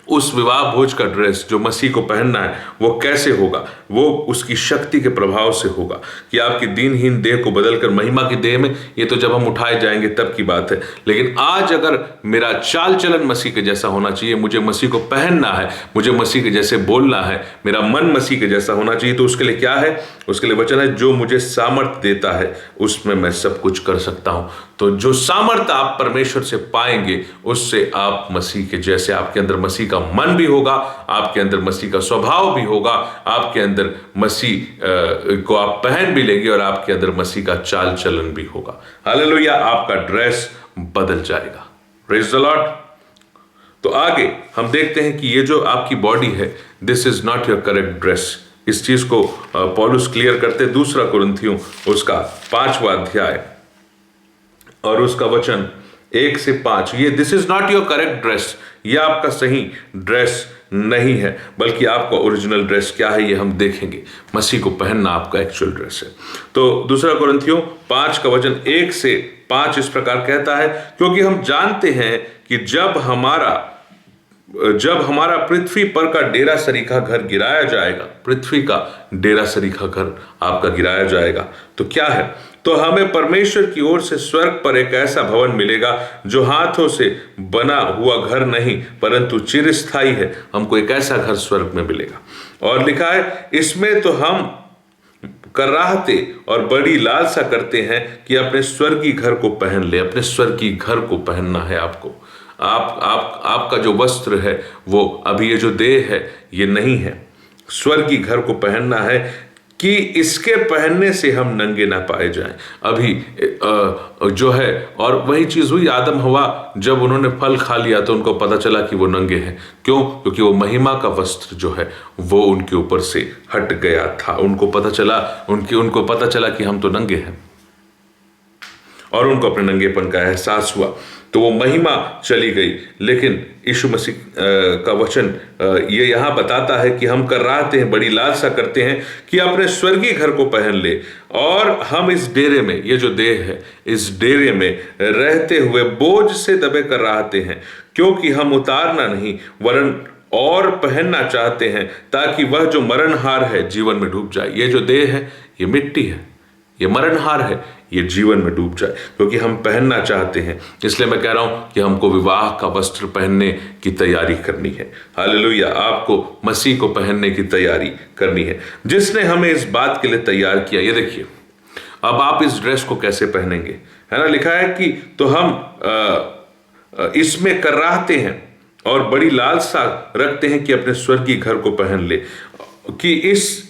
उस विवाह भोज का ड्रेस जो मसीह को पहनना है वो कैसे होगा? वो उसकी शक्ति के प्रभाव से होगा कि आपकी दीनहीन देह को बदलकर महिमा की देह में, ये तो जब हम उठाए जाएंगे तब की बात है। लेकिन आज अगर मेरा चाल चलन मसीह के जैसा होना चाहिए, मुझे मसीह को पहनना है, मुझे मसीह के जैसे बोलना है, मेरा मन मसीह के जैसा होना चाहिए, तो उसके लिए क्या है? उसके लिए वचन है, जो मुझे सामर्थ देता है उसमें मैं सब कुछ कर सकता हूं। तो जो सामर्थ आप परमेश्वर से पाएंगे उससे आप मसीह के जैसे, आपके अंदर मसीह का मन भी होगा, आपके अंदर मसीह का स्वभाव भी होगा, आपके अंदर मसीह को आप पहन भी लेंगे और आपके अंदर मसीह का चाल चलन भी होगा। हालेलुया, आपका ड्रेस बदल जाएगा। Praise the Lord. तो आगे हम देखते हैं कि ये जो आपकी बॉडी है, this is not your correct dress. इस चीज को पौलुस क्लियर करते 2 कुरिन्थियों उसका 5वां अध्याय और उसका वचन 1 से 5। ये this is not your correct dress, ये आपका सही ड्रेस नहीं है, बल्कि आपका ओरिजिनल ड्रेस क्या है ये हम देखेंगे। मसीह को पहनना आपका एक्चुअल ड्रेस है। तो 2 कुरिन्थियों 5 का वचन 1 से 5 इस प्रकार कहता है, क्योंकि हम जानते हैं कि जब हमारा पृथ्वी पर का डेरा सरीखा घर गिराया जाएगा, पृथ्वी का डेरा सरीखा घर आपका गिराया जाएगा, तो क्या है? तो हमें परमेश्वर की ओर से स्वर्ग पर एक ऐसा भवन मिलेगा जो हाथों से बना हुआ घर नहीं परंतु चिरस्थायी है। हमको एक ऐसा घर स्वर्ग में मिलेगा। और लिखा है, इसमें तो हम कराहते और बड़ी लालसा करते हैं कि अपने स्वर्गीय घर को पहन ले। अपने स्वर्गीय घर को पहनना है आपको। आपका जो वस्त्र है वो अभी ये जो देह है ये नहीं है, स्वर्गीय घर को पहनना है कि इसके पहनने से हम नंगे ना पाए जाएं। अभी जो है, और वही चीज हुई आदम हवा, जब उन्होंने फल खा लिया तो उनको पता चला कि वो नंगे हैं। क्यों? क्योंकि वो महिमा का वस्त्र जो है वो उनके ऊपर से हट गया था। उनको पता चला कि हम तो नंगे हैं, और उनको अपने नंगेपन का एहसास हुआ, तो वो महिमा चली गई। लेकिन यीशु मसीह का वचन ये यहाँ बताता है कि हम कराहते हैं, बड़ी लालसा करते हैं कि अपने स्वर्गीय घर को पहन ले, और हम इस डेरे में, ये जो देह है, इस डेरे में रहते हुए बोझ से दबे कराहते हैं, क्योंकि हम उतारना नहीं वरन और पहनना चाहते हैं, ताकि वह जो मरणहार है जीवन में डूब जाए। ये जो देह है ये मिट्टी है, ये मरणहार है, ये जीवन में डूब जाए, क्योंकि हम पहनना चाहते हैं। इसलिए मैं कह रहा हूं कि हमको विवाह का वस्त्र पहनने की तैयारी करनी है। हालेलुया, आपको मसीह को पहनने की तैयारी करनी है, जिसने हमें इस बात के लिए तैयार किया। ये देखिए, अब आप इस ड्रेस को कैसे पहनेंगे, है ना? लिखा है कि तो हम इसमें कराहते हैं और बड़ी लालसा रखते हैं कि अपने स्वर्गीय घर को पहन ले, कि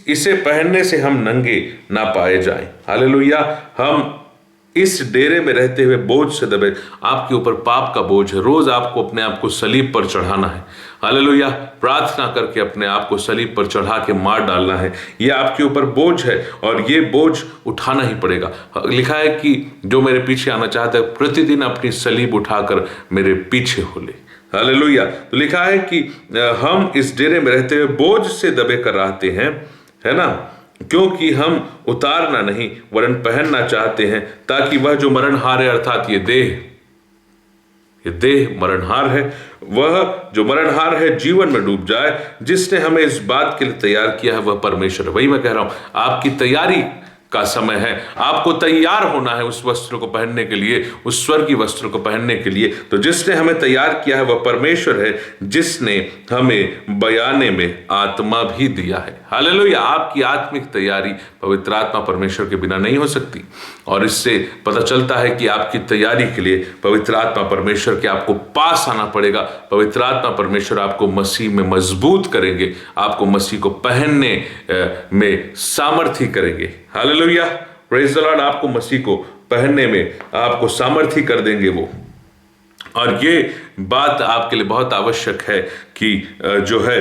इसे पहनने से हम नंगे ना पाए जाएं। हालेलुया, हम इस डेरे में रहते हुए बोझ से दबे। आपके ऊपर पाप का बोझ है, रोज आपको अपने आप को सलीब पर चढ़ाना है। हालेलुया, प्रार्थना करके अपने आप को सलीब पर चढ़ा के मार डालना है। ये आपके ऊपर बोझ है और ये बोझ उठाना ही पड़ेगा। लिखा है कि जो मेरे पीछे आना चाहता है प्रतिदिन अपनी सलीब उठाकर मेरे पीछे हो ले। हालेलुया, तो लिखा है कि हम इस डेरे में रहते हुए बोझ से दबे कर रहते हैं, है ना? क्योंकि हम उतारना नहीं वरन पहनना चाहते हैं, ताकि वह जो मरणहार है, अर्थात ये देह मरणहार है, वह जो मरणहार है जीवन में डूब जाए। जिसने हमें इस बात के लिए तैयार किया है वह परमेश्वर है। वही मैं कह रहा हूं, आपकी तैयारी का समय है। आपको तैयार होना है उस वस्त्र को पहनने के लिए, उस स्वर्गीय वस्त्र को पहनने के लिए। तो जिसने हमें तैयार किया है वह परमेश्वर है, जिसने हमें बयाने में आत्मा भी दिया है। हालेलुया, आपकी आत्मिक तैयारी पवित्र आत्मा परमेश्वर के बिना नहीं हो सकती। और इससे पता चलता है कि आपकी तैयारी के लिए पवित्र आत्मा परमेश्वर के आपको पास आना पड़ेगा। पवित्र आत्मा परमेश्वर आपको मसीह में मजबूत करेंगे, आपको मसीह को पहनने में सामर्थ्य करेंगे। Hallelujah, praise the Lord. आपको मसीह को पहनने में आपको सामर्थ्य कर देंगे वो। और ये बात आपके लिए बहुत आवश्यक है कि जो है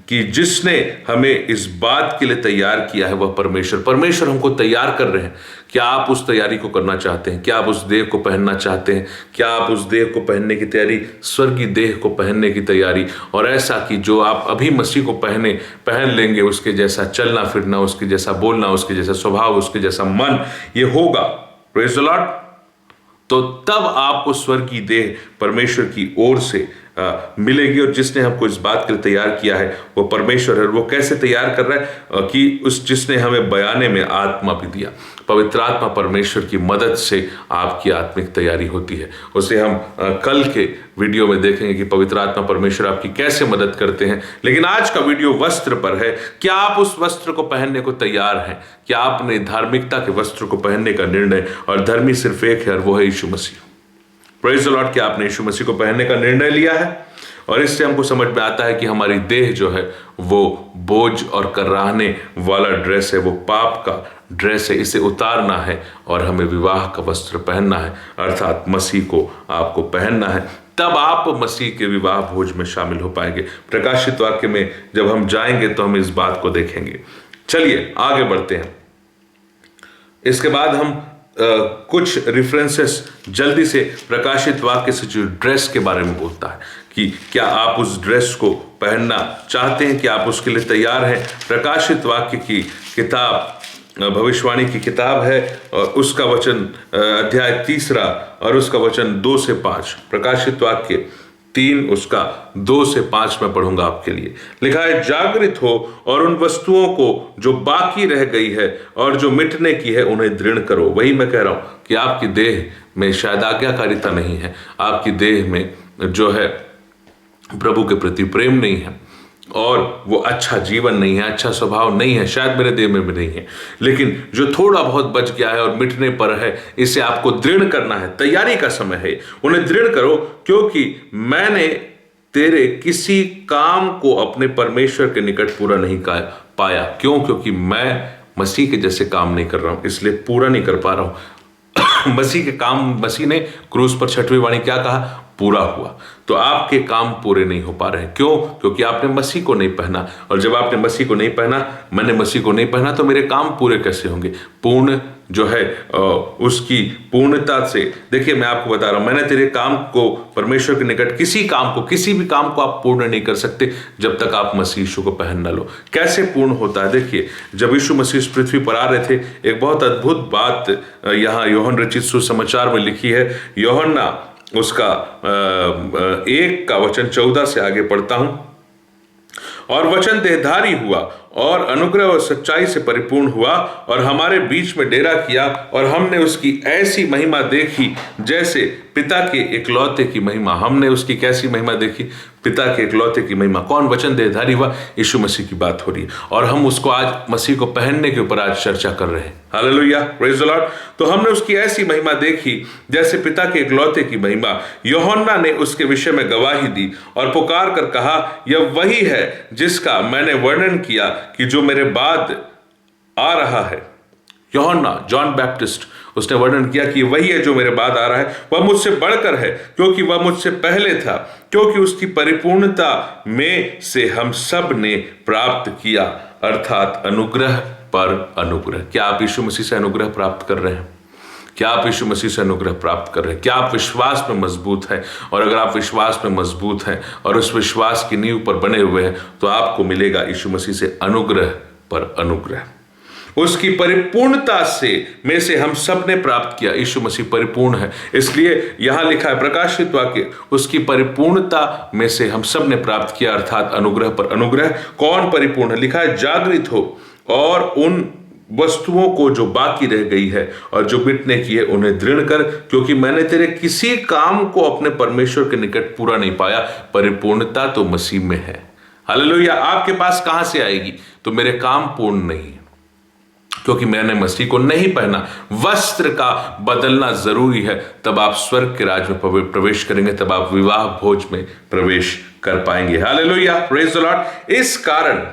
कि जिसने हमें इस बात के लिए तैयार किया है वह परमेश्वर हमको तैयार कर रहे हैं। क्या आप उस तैयारी को करना चाहते हैं? क्या आप उस देह को पहनना चाहते हैं? क्या आप उस देह को पहनने की तैयारी, स्वर्गीय देह को पहनने की तैयारी, और ऐसा कि जो आप अभी मसीह को पहन लेंगे, उसके जैसा चलना फिरना, उसके जैसा बोलना, उसके जैसा स्वभाव, उसके जैसा मन ये होगा। Praise the Lord. तो तब आपको स्वर्गीय देह परमेश्वर की ओर से मिलेगी। और जिसने हमको इस बात के लिए तैयार किया है वो परमेश्वर है। वो कैसे तैयार कर रहा है कि जिसने हमें बयाने में आत्मा भी दिया। पवित्र आत्मा परमेश्वर की मदद से आपकी आत्मिक तैयारी होती है। उसे हम कल के वीडियो में देखेंगे कि पवित्र आत्मा परमेश्वर आपकी कैसे मदद करते हैं। लेकिन आज का वीडियो वस्त्र पर है। क्या आप उस वस्त्र को पहनने को तैयार हैं? क्या आपने धार्मिकता के वस्त्र को पहनने का निर्णय, और धर्मी सिर्फ एक है और वो है यीशु मसीह। Praise the lord. क्या आपने यीशु मसीह को पहनने का निर्णय लिया है? और इससे हमको समझ में आता है कि हमारी देह जो है वो बोझ और कराहने वाला ड्रेस है, वो पाप का ड्रेस है। इसे उतारना है और हमें विवाह का वस्त्र पहनना है, अर्थात मसीह को आपको पहनना है। तब आप मसीह के विवाह भोज में शामिल हो पाएंगे। प्रकाशित वाक्य में जब हम जाएंगे तो हम इस बात को देखेंगे। चलिए आगे बढ़ते हैं। इसके बाद हम कुछ रेफरेंसेस जल्दी से प्रकाशित वाक्य से जो ड्रेस के बारे में बोलता है कि क्या आप उस ड्रेस को पहनना चाहते हैं, कि आप उसके लिए तैयार हैं। प्रकाशित वाक्य की किताब भविष्यवाणी की किताब है और उसका वचन अध्याय 3 और उसका वचन 2 से 5। प्रकाशित वाक्य 3 उसका 2 से 5 में पढ़ूंगा आपके लिए। लिखा है, जागृत हो और उन वस्तुओं को जो बाकी रह गई है और जो मिटने की है उन्हें दृढ़ करो। वही मैं कह रहा हूं कि आपकी देह में शायद आज्ञाकारिता नहीं है, आपकी देह में जो है प्रभु के प्रति प्रेम नहीं है और वो अच्छा जीवन नहीं है, अच्छा स्वभाव नहीं है, शायद मेरे देह में भी नहीं है। लेकिन जो थोड़ा बहुत बच गया है और मिटने पर है, इसे आपको दृढ़ करना है। तैयारी का समय है, उन्हें दृढ़ करो, क्योंकि मैंने तेरे किसी काम को अपने परमेश्वर के निकट पूरा नहीं पाया। क्यों? क्योंकि मैं मसीह के जैसे काम नहीं कर रहा हूं, इसलिए पूरा नहीं कर पा रहा हूं। मसीह के काम, मसीह ने क्रूस पर 6वीं वाणी क्या कहा? पूरा हुआ। तो आपके काम पूरे नहीं हो पा रहे हैं। क्यों? क्योंकि आपने मसीह को नहीं पहना। और जब आपने मसीह को नहीं पहना, मैंने मसीह को नहीं पहना, तो मेरे काम पूरे कैसे होंगे? पूर्ण जो है उसकी पूर्णता से। देखिए मैं आपको बता रहा हूं, मैंने तेरे काम को परमेश्वर के निकट, किसी भी काम को आप पूर्ण नहीं कर सकते जब तक आप मसीह यीशु को पहन न लो। कैसे पूर्ण होता है? देखिए, जब यीशु मसीह इस पृथ्वी पर आ रहे थे, एक बहुत अद्भुत बात यहाँ यूहन्ना रचित सुसमाचार में लिखी है। यूहन्ना उसका 1 का वचन 14 से आगे पढ़ता हूं। और वचन देहधारी हुआ और अनुग्रह और सच्चाई से परिपूर्ण हुआ और हमारे बीच में डेरा किया, और हमने उसकी ऐसी महिमा देखी जैसे पिता के इकलौते की महिमा। हमने उसकी कैसी महिमा देखी? पिता के इकलौते की महिमा। कौन वचन देहधारी हुआ? यीशु मसीह की बात हो रही है, और हम उसको आज मसीह को पहनने के ऊपर आज चर्चा कर रहे हैं। Hallelujah, praise the Lord. तो हमने उसकी ऐसी महिमा देखी जैसे पिता के इकलौते की महिमा। यूहन्ना ने उसके विषय में गवाही दी और पुकार कर कहा, यह वही है जिसका मैंने वर्णन किया कि जो मेरे बाद आ रहा है। यूहन्ना, जॉन बैप्टिस्ट, उसने वर्णन किया कि वही है जो मेरे बाद आ रहा है, वह मुझसे बढ़कर है क्योंकि वह मुझसे पहले था, क्योंकि उसकी परिपूर्णता में से हम सब ने प्राप्त किया, अर्थात अनुग्रह पर अनुग्रह। क्या आप यीशु मसीह से अनुग्रह प्राप्त कर रहे हैं? क्या आप यीशु मसीह से अनुग्रह प्राप्त कर रहे हैं? क्या आप विश्वास में मजबूत हैं? और अगर आप विश्वास में मजबूत हैं और उस विश्वास की नींव पर बने हुए हैं, तो आपको मिलेगा यीशु मसीह से अनुग्रह पर अनुग्रह। उसकी परिपूर्णता में से हम सब ने प्राप्त किया। यीशु मसीह परिपूर्ण है, इसलिए यहां लिखा है प्रकाशित वाक्य, उसकी परिपूर्णता में से हम सब ने प्राप्त किया, अर्थात अनुग्रह पर अनुग्रह। कौन परिपूर्ण है? लिखा है, जागृत हो और उन वस्तुओं को जो बाकी रह गई है और जो मिटने की है उन्हें दृढ़ कर, क्योंकि मैंने तेरे किसी काम को अपने परमेश्वर के निकट पूरा नहीं पाया। परिपूर्णता तो मसीह में है। हालेलुया। आपके पास कहां से आएगी? तो मेरे काम पूर्ण नहीं है, क्योंकि मैंने मसीह को नहीं पहना। वस्त्र का बदलना जरूरी है, तब आप स्वर्ग के राज में प्रवेश करेंगे, तब आप विवाह भोज में प्रवेश कर पाएंगे। Hallelujah, praise the Lord. इस कारण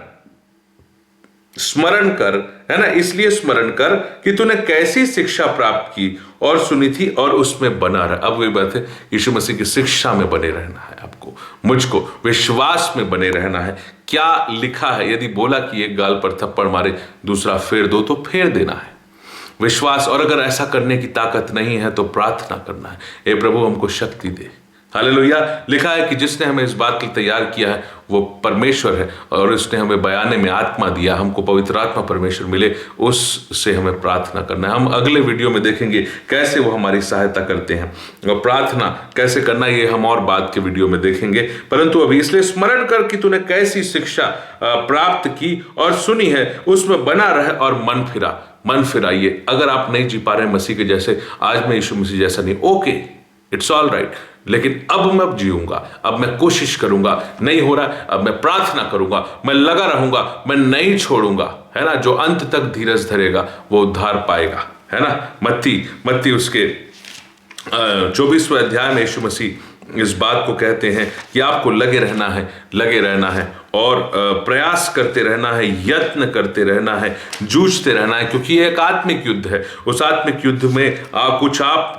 स्मरण कर, है ना, इसलिए स्मरण कर कि तूने कैसी शिक्षा प्राप्त की और सुनी थी और उसमें बना रहा। अब वही बात है, यीशु मसीह की शिक्षा में बने रहना है आपको, मुझको विश्वास में बने रहना है। क्या लिखा है? यदि बोला कि एक गाल पर थप्पड़ मारे दूसरा फेर दो, तो फेर देना है। विश्वास, और अगर ऐसा करने की ताकत नहीं है तो प्रार्थना करना है, हे प्रभु हमको शक्ति दे। हालेलुया। लिखा है कि जिसने हमें इस बात के लिए तैयार किया है वो परमेश्वर है और उसने हमें बयाने में आत्मा दिया, हमको पवित्र आत्मा परमेश्वर मिले, उससे हमें प्रार्थना करना है। हम अगले वीडियो में देखेंगे कैसे वो हमारी सहायता करते हैं और प्रार्थना कैसे करना, ये हम और बाद के वीडियो में देखेंगे। परंतु अभी इसलिए स्मरण कर कि तूने कैसी शिक्षा प्राप्त की और सुनी है, उसमें बना रहे और मन फिराइए। अगर आप नहीं जी पा रहे मसीह के जैसे, आज मैं यीशु मसीह जैसा नहीं, ओके, इट्स ऑल राइट, लेकिन अब मैं जीऊंगा, अब मैं कोशिश करूंगा, नहीं हो रहा अब मैं प्रार्थना करूंगा, मैं लगा रहूंगा, मैं नहीं छोड़ूंगा, है ना। जो अंत तक धीरज धरेगा वो उद्धार पाएगा, है ना। मत्ती उसके 24वें अध्याय में यीशु मसीह इस बात को कहते हैं कि आपको लगे रहना है और प्रयास करते रहना है, यत्न करते रहना है, जूझते रहना है, क्योंकि ये एक आत्मिक युद्ध है। उस आत्मिक युद्ध में कुछ आप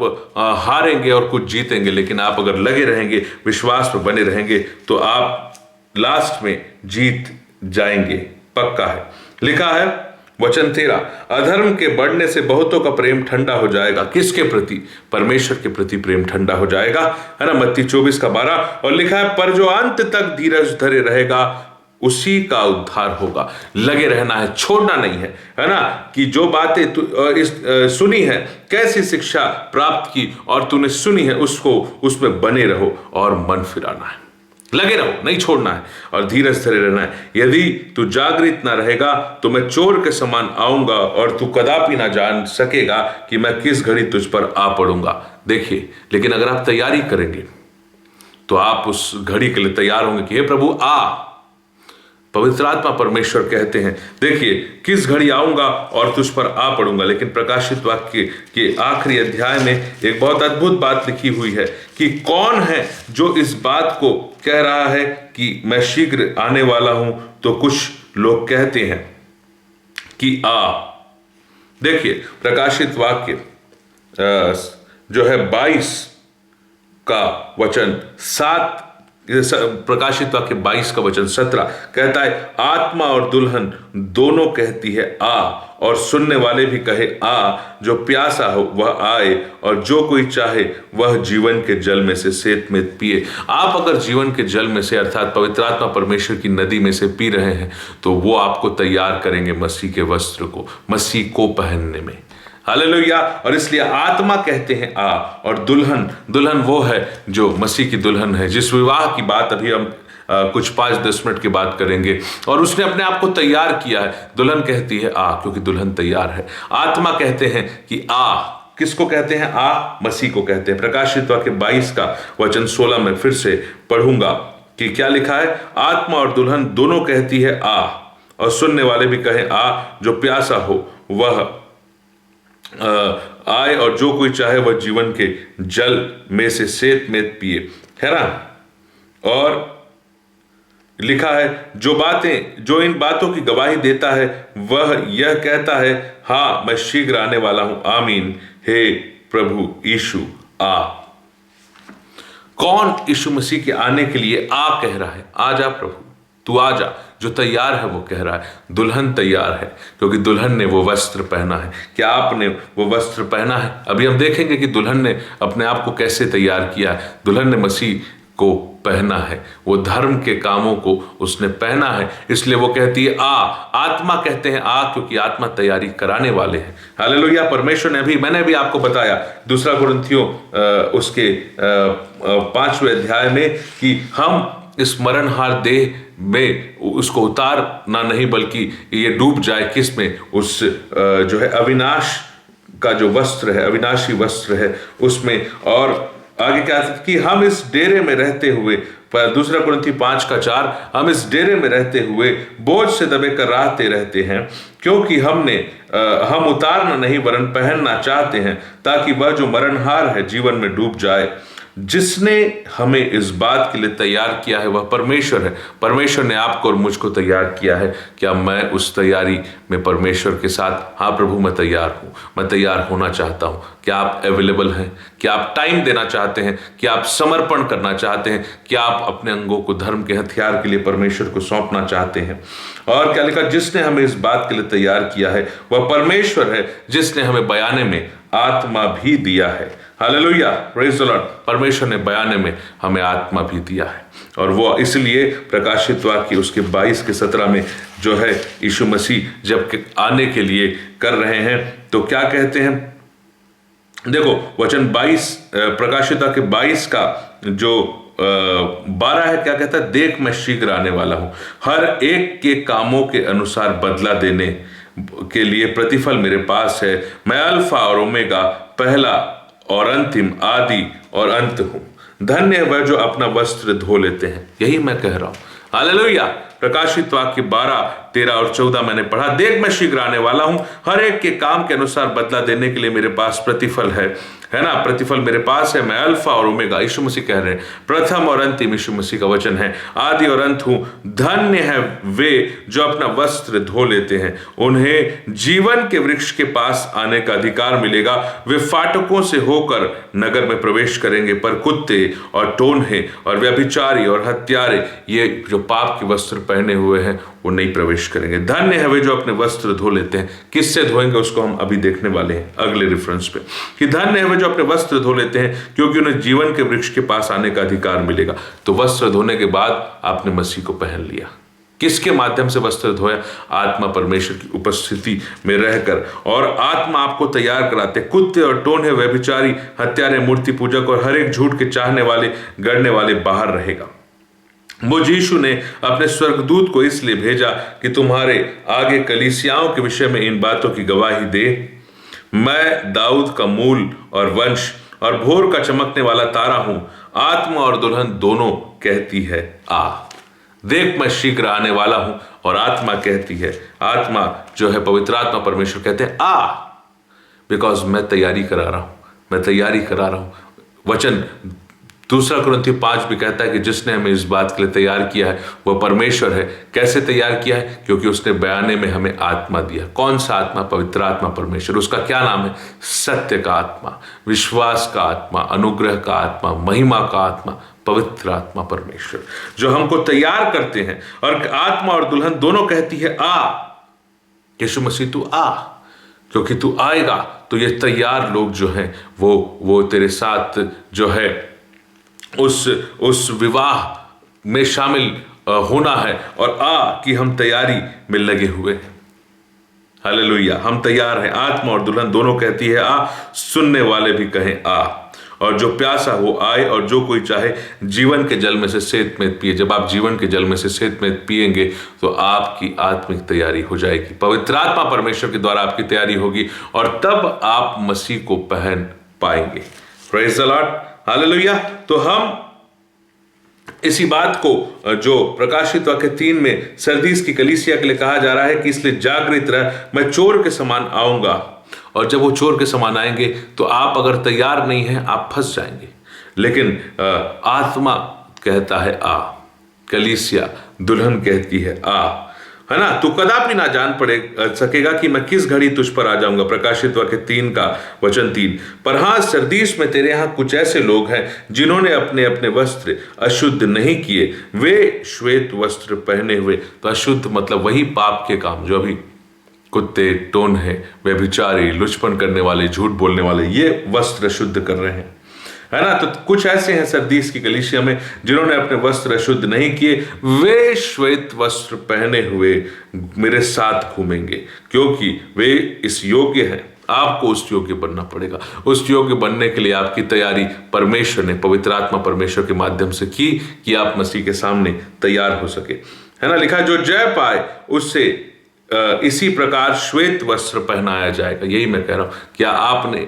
हारेंगे और कुछ जीतेंगे, लेकिन आप अगर लगे रहेंगे, विश्वास में बने रहेंगे, तो आप लास्ट में जीत जाएंगे, पक्का है। लिखा है वचन 13, अधर्म के बढ़ने से बहुतों का प्रेम ठंडा हो जाएगा। किसके प्रति? परमेश्वर के प्रति प्रेम ठंडा हो जाएगा, है ना। मत्ती 24:12। और लिखा है पर जो अंत तक धीरज धरे रहेगा उसी का उद्धार होगा। लगे रहना है, छोड़ना नहीं है ना। कि जो बातें सुनी है, कैसी शिक्षा प्राप्त की और तूने सुनी है, उसमें बने रहो और मन फिराना है, लगे रहो, नहीं छोड़ना है और धीरज धरे रहना है। यदि तू जागृत ना रहेगा तो मैं चोर के समान आऊंगा और तू कदापि ना जान सकेगा कि मैं किस घड़ी तुझ पर आ पड़ूंगा। देखिए, लेकिन अगर आप तैयारी करेंगे तो आप उस घड़ी के लिए तैयार होंगे कि हे प्रभु आ। पवित्र आत्मा परमेश्वर कहते हैं, देखिए किस घड़ी आऊंगा और तुझ पर आ पड़ूंगा। लेकिन प्रकाशित वाक्य के आखिरी अध्याय में एक बहुत अद्भुत बात लिखी हुई है कि कौन है जो इस बात को कह रहा है कि मैं शीघ्र आने वाला हूं। तो कुछ लोग कहते हैं कि आ। देखिए प्रकाशित वाक्य जो है 22 का वचन 7, प्रकाशित वाक्य 22 का वचन 17 कहता है, आत्मा और दुल्हन दोनों कहती है आ, और सुनने वाले भी कहे आ। जो प्यासा हो वह आए और जो कोई चाहे वह जीवन के जल में से सेत पिए। आप अगर जीवन के जल में से अर्थात पवित्र आत्मा परमेश्वर की नदी में से पी रहे हैं तो वो आपको तैयार करेंगे मसीह के वस्त्र को, मसीह को पहनने में। हालेलुया। और इसलिए आत्मा कहते हैं आ, और दुल्हन वो है जो मसीह की दुल्हन है, जिस विवाह की बात अभी हम कुछ 5-10 मिनट की बात करेंगे। और उसने अपने आप को तैयार किया है। दुल्हन कहती है आ, क्योंकि दुल्हन तैयार है। आत्मा कहते हैं कि आ। किसको कहते हैं? आ, मसीह को कहते हैं। प्रकाशित वाक्य 22 का वचन 16 में फिर से पढ़ूंगा कि क्या लिखा है, आत्मा और दुल्हन दोनों कहती है आ, और सुनने वाले भी कहें आ। जो प्यासा हो वह आए और जो कोई चाहे वह जीवन के जल में से सेत पिए, है ना। और लिखा है जो इन बातों की गवाही देता है वह यह कहता है, हाँ मैं शीघ्र आने वाला हूं, आमीन। हे प्रभु यीशु आ। कौन यीशु मसीह के आने के लिए आ कह रहा है? आ जा प्रभु, तू आ जा। जो तैयार है वो कह रहा है, दुल्हन तैयार है, क्योंकि दुल्हन ने वो वस्त्र पहना है। क्या आपने वो वस्त्र पहना है? अभी हम देखेंगे कि दुल्हन ने अपने आप को कैसे तैयार किया है। दुल्हन ने मसीह को पहना है, वो धर्म के कामों को उसने पहना है। इसलिए वो कहती है आ। आत्मा कहते हैं आ, क्योंकि आत्मा तैयारी कराने वाले हैं। हालेलुया। परमेश्वर ने मैंने भी आपको बताया 2 कुरिन्थियों उसके 5वें अध्याय में कि हम इस मरणहार देह में उसको उतारना नहीं, बल्कि ये डूब जाए किस में? उस जो है अविनाश का जो वस्त्र है, अविनाशी वस्त्र है उसमें। और आगे क्या कि हम इस डेरे में रहते हुए, 2 कुरिन्थियों 5:4, हम इस डेरे में रहते हुए बोझ से दबे कर रहते हैं, क्योंकि हम उतारना नहीं वरन पहनना चाहते हैं, ताकि वह जो मरणहार है जीवन में डूब जाए। जिसने हमें इस बात के लिए तैयार किया है वह परमेश्वर है। परमेश्वर ने आपको और मुझको तैयार किया है। क्या मैं उस तैयारी में परमेश्वर के साथ, हाँ प्रभु मैं तैयार हूँ, मैं तैयार होना चाहता हूँ। क्या आप अवेलेबल हैं? क्या आप टाइम देना चाहते हैं? क्या आप समर्पण करना चाहते हैं? क्या आप अपने अंगों को धर्म के हथियार के लिए परमेश्वर को सौंपना चाहते हैं? और क्या लिखा, जिसने हमें इस बात के लिए तैयार किया है वह परमेश्वर है, जिसने हमें बयाने में आत्मा भी दिया है। Hallelujah, praise the Lord. परमेश्वर ने बयाने में हमें आत्मा भी दिया है, और वो इसलिए प्रकाशित वाक्य उसके 22 के 17 में जो है यीशु मसीह जब आने के लिए कर रहे हैं तो क्या कहते हैं, देखो वचन 22 प्रकाशित वाक्य 22 का जो 12 है, क्या कहता है, देख मैं शीघ्र आने वाला हूं, हर एक के कामों के अनुसार बदला देने के लिए प्रतिफल मेरे पास है। मैं अल्फा और ओमेगा, पहला और अंतिम, आदि और अंत हूं। धन्य है वह जो अपना वस्त्र धो लेते हैं। यही मैं कह रहा हूं, हालेलुया। प्रकाशित वाक्य 12, 13 और 14 मैंने पढ़ा, देख मैं शीघ्र आने वाला हूं, हर एक के काम के अनुसार बदला देने के लिए मेरे पास प्रतिफल है ना, प्रतिफल मेरे पास है। मैं अल्फा और ओमेगा, यीशु मसीह कह रहे हैं, प्रथम और अंतिम, यीशु मसीह का वचन है, आदि और अंत हूं। धन्य है वे जो अपना वस्त्र धो लेते हैं, उन्हें जीवन के वृक्ष के पास आने का अधिकार मिलेगा। वे फाटकों से होकर नगर में प्रवेश करेंगे, पर कुत्ते और टोन्हे और व्यभिचारी और हत्यारे, ये जो पाप के वस्त्र पहने हुए हैं, वो नहीं प्रवेश करेंगे। धन्य है वे जो अपने वस्त्र धो लेते हैं। किससे धोएंगे उसको हम अभी देखने वाले हैं अगले रेफरेंस पे, कि धन्य है वे जो अपने वस्त्र धो लेते हैं, क्योंकि उन्हें जीवन के वृक्ष के पास आने का अधिकार मिलेगा। तो वस्त्र धोने के बाद आपने मसीह को पहन लिया। किसके माध्यम से वस्त्र धोया? आत्मा परमेश्वर की उपस्थिति में रहकर, और आत्मा आपको तैयार कराते। कुत्ते और टोन्हे, व्यभिचारी, हत्यारे, मूर्ति पूजक और हर एक झूठ के चाहने वाले, गढ़ने वाले बाहर रहेगा। मुझ यीशु ने अपने स्वर्गदूत को इसलिए भेजा कि तुम्हारे आगे कलीसियाओं के विषय में इन बातों की गवाही दे। मैं दाऊद का मूल और वंश और भोर का चमकने वाला तारा हूं। आत्मा और दुल्हन दोनों कहती है आ। देख मैं शीघ्र आने वाला हूं, और आत्मा कहती है, आत्मा जो है पवित्र आत्मा परमेश्वर कहते हैं आ, बिकॉज मैं तैयारी करा रहा हूं, मैं तैयारी करा रहा हूं। वचन 2 कुरिन्थियों 5 भी कहता है कि जिसने हमें इस बात के लिए तैयार किया है वह परमेश्वर है। कैसे तैयार किया है? क्योंकि उसने बयाने में हमें आत्मा दिया। कौन सा आत्मा? पवित्र आत्मा परमेश्वर। उसका क्या नाम है? सत्य का आत्मा, विश्वास का आत्मा, अनुग्रह का आत्मा, महिमा का आत्मा, पवित्र आत्मा परमेश्वर, जो हमको तैयार करते हैं। और आत्मा और दुल्हन दोनों कहती है आ, यीशु मसीह तू आ, क्योंकि तू आएगा तो ये तैयार लोग जो हैं वो तेरे साथ जो है उस विवाह में शामिल होना है। और आ कि हम तैयारी में लगे हुए हैं। हालेलुया, हम तैयार हैं। आत्मा और दुल्हन दोनों कहती है आ, सुनने वाले भी कहें आ। और जो प्यासा हो आए, और जो कोई चाहे जीवन के जल में से सेत में पिए। जब आप जीवन के जल में से सेत में पिएंगे तो आपकी आत्मिक तैयारी हो जाएगी। पवित्र आत्मा परमेश्वर के द्वारा आपकी तैयारी होगी, और तब आप मसीह को पहन पाएंगे। Praise the Lord, hallelujah. तो हम इसी बात को जो प्रकाशित वाक्य 3 में सरदीस की कलीसिया के लिए कहा जा रहा है कि इसलिए जागृत रह, मैं चोर के समान आऊंगा। और जब वो चोर के समान आएंगे तो आप अगर तैयार नहीं हैं आप फंस जाएंगे। लेकिन आत्मा कहता है आ, कलीसिया दुल्हन कहती है आ, है ना। तू कदापि ना जान सकेगा कि मैं किस घड़ी तुझ पर आ जाऊंगा। प्रकाशित वाक्य 3 का वचन 3। पर हाँ, सरदीस में तेरे यहां कुछ ऐसे लोग हैं जिन्होंने अपने अपने वस्त्र अशुद्ध नहीं किए। वे श्वेत वस्त्र पहने हुए। तो अशुद्ध मतलब वही पाप के काम जो अभी कुत्ते, टोन्हे, व्यभिचारी, लुचपन करने वाले, झूठ बोलने वाले, ये वस्त्र शुद्ध कर रहे हैं, है ना। तो कुछ ऐसे हैं सरदीस की कलीसिया में जिन्होंने अपने वस्त्र शुद्ध नहीं किए। वे श्वेत वस्त्र पहने हुए मेरे साथ घूमेंगे, क्योंकि वे इस योग्य हैं। आपको उस योग्य बनना पड़ेगा। उस योग्य बनने के लिए आपकी तैयारी परमेश्वर ने, पवित्र आत्मा परमेश्वर के माध्यम से की कि आप मसीह के सामने तैयार हो सके, है ना। लिखा जो जय पाए उससे इसी प्रकार श्वेत वस्त्र पहनाया जाएगा। यही मैं कह रहा हूं, क्या आपने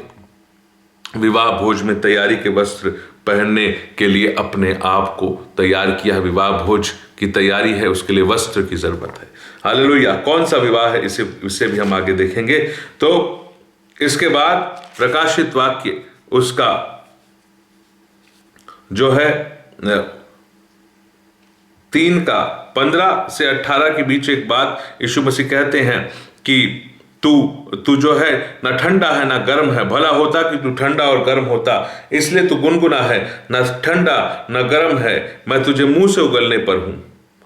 विवाह भोज में तैयारी के वस्त्र पहनने के लिए अपने आप को तैयार किया? विवाह भोज की तैयारी है, उसके लिए वस्त्र की जरूरत है। हालेलुया। कौन सा विवाह है इसे भी हम आगे देखेंगे। तो इसके बाद प्रकाशित वाक्य उसका जो है 3 का 15 से 18 के बीच एक बात यीशु मसीह कहते हैं कि तू जो है ना ठंडा है ना गर्म है। भला होता कि तू ठंडा और गर्म होता, इसलिए तू गुनगुना है। ना ठंडा ना गर्म है, मैं तुझे मुंह से उगलने पर हूं।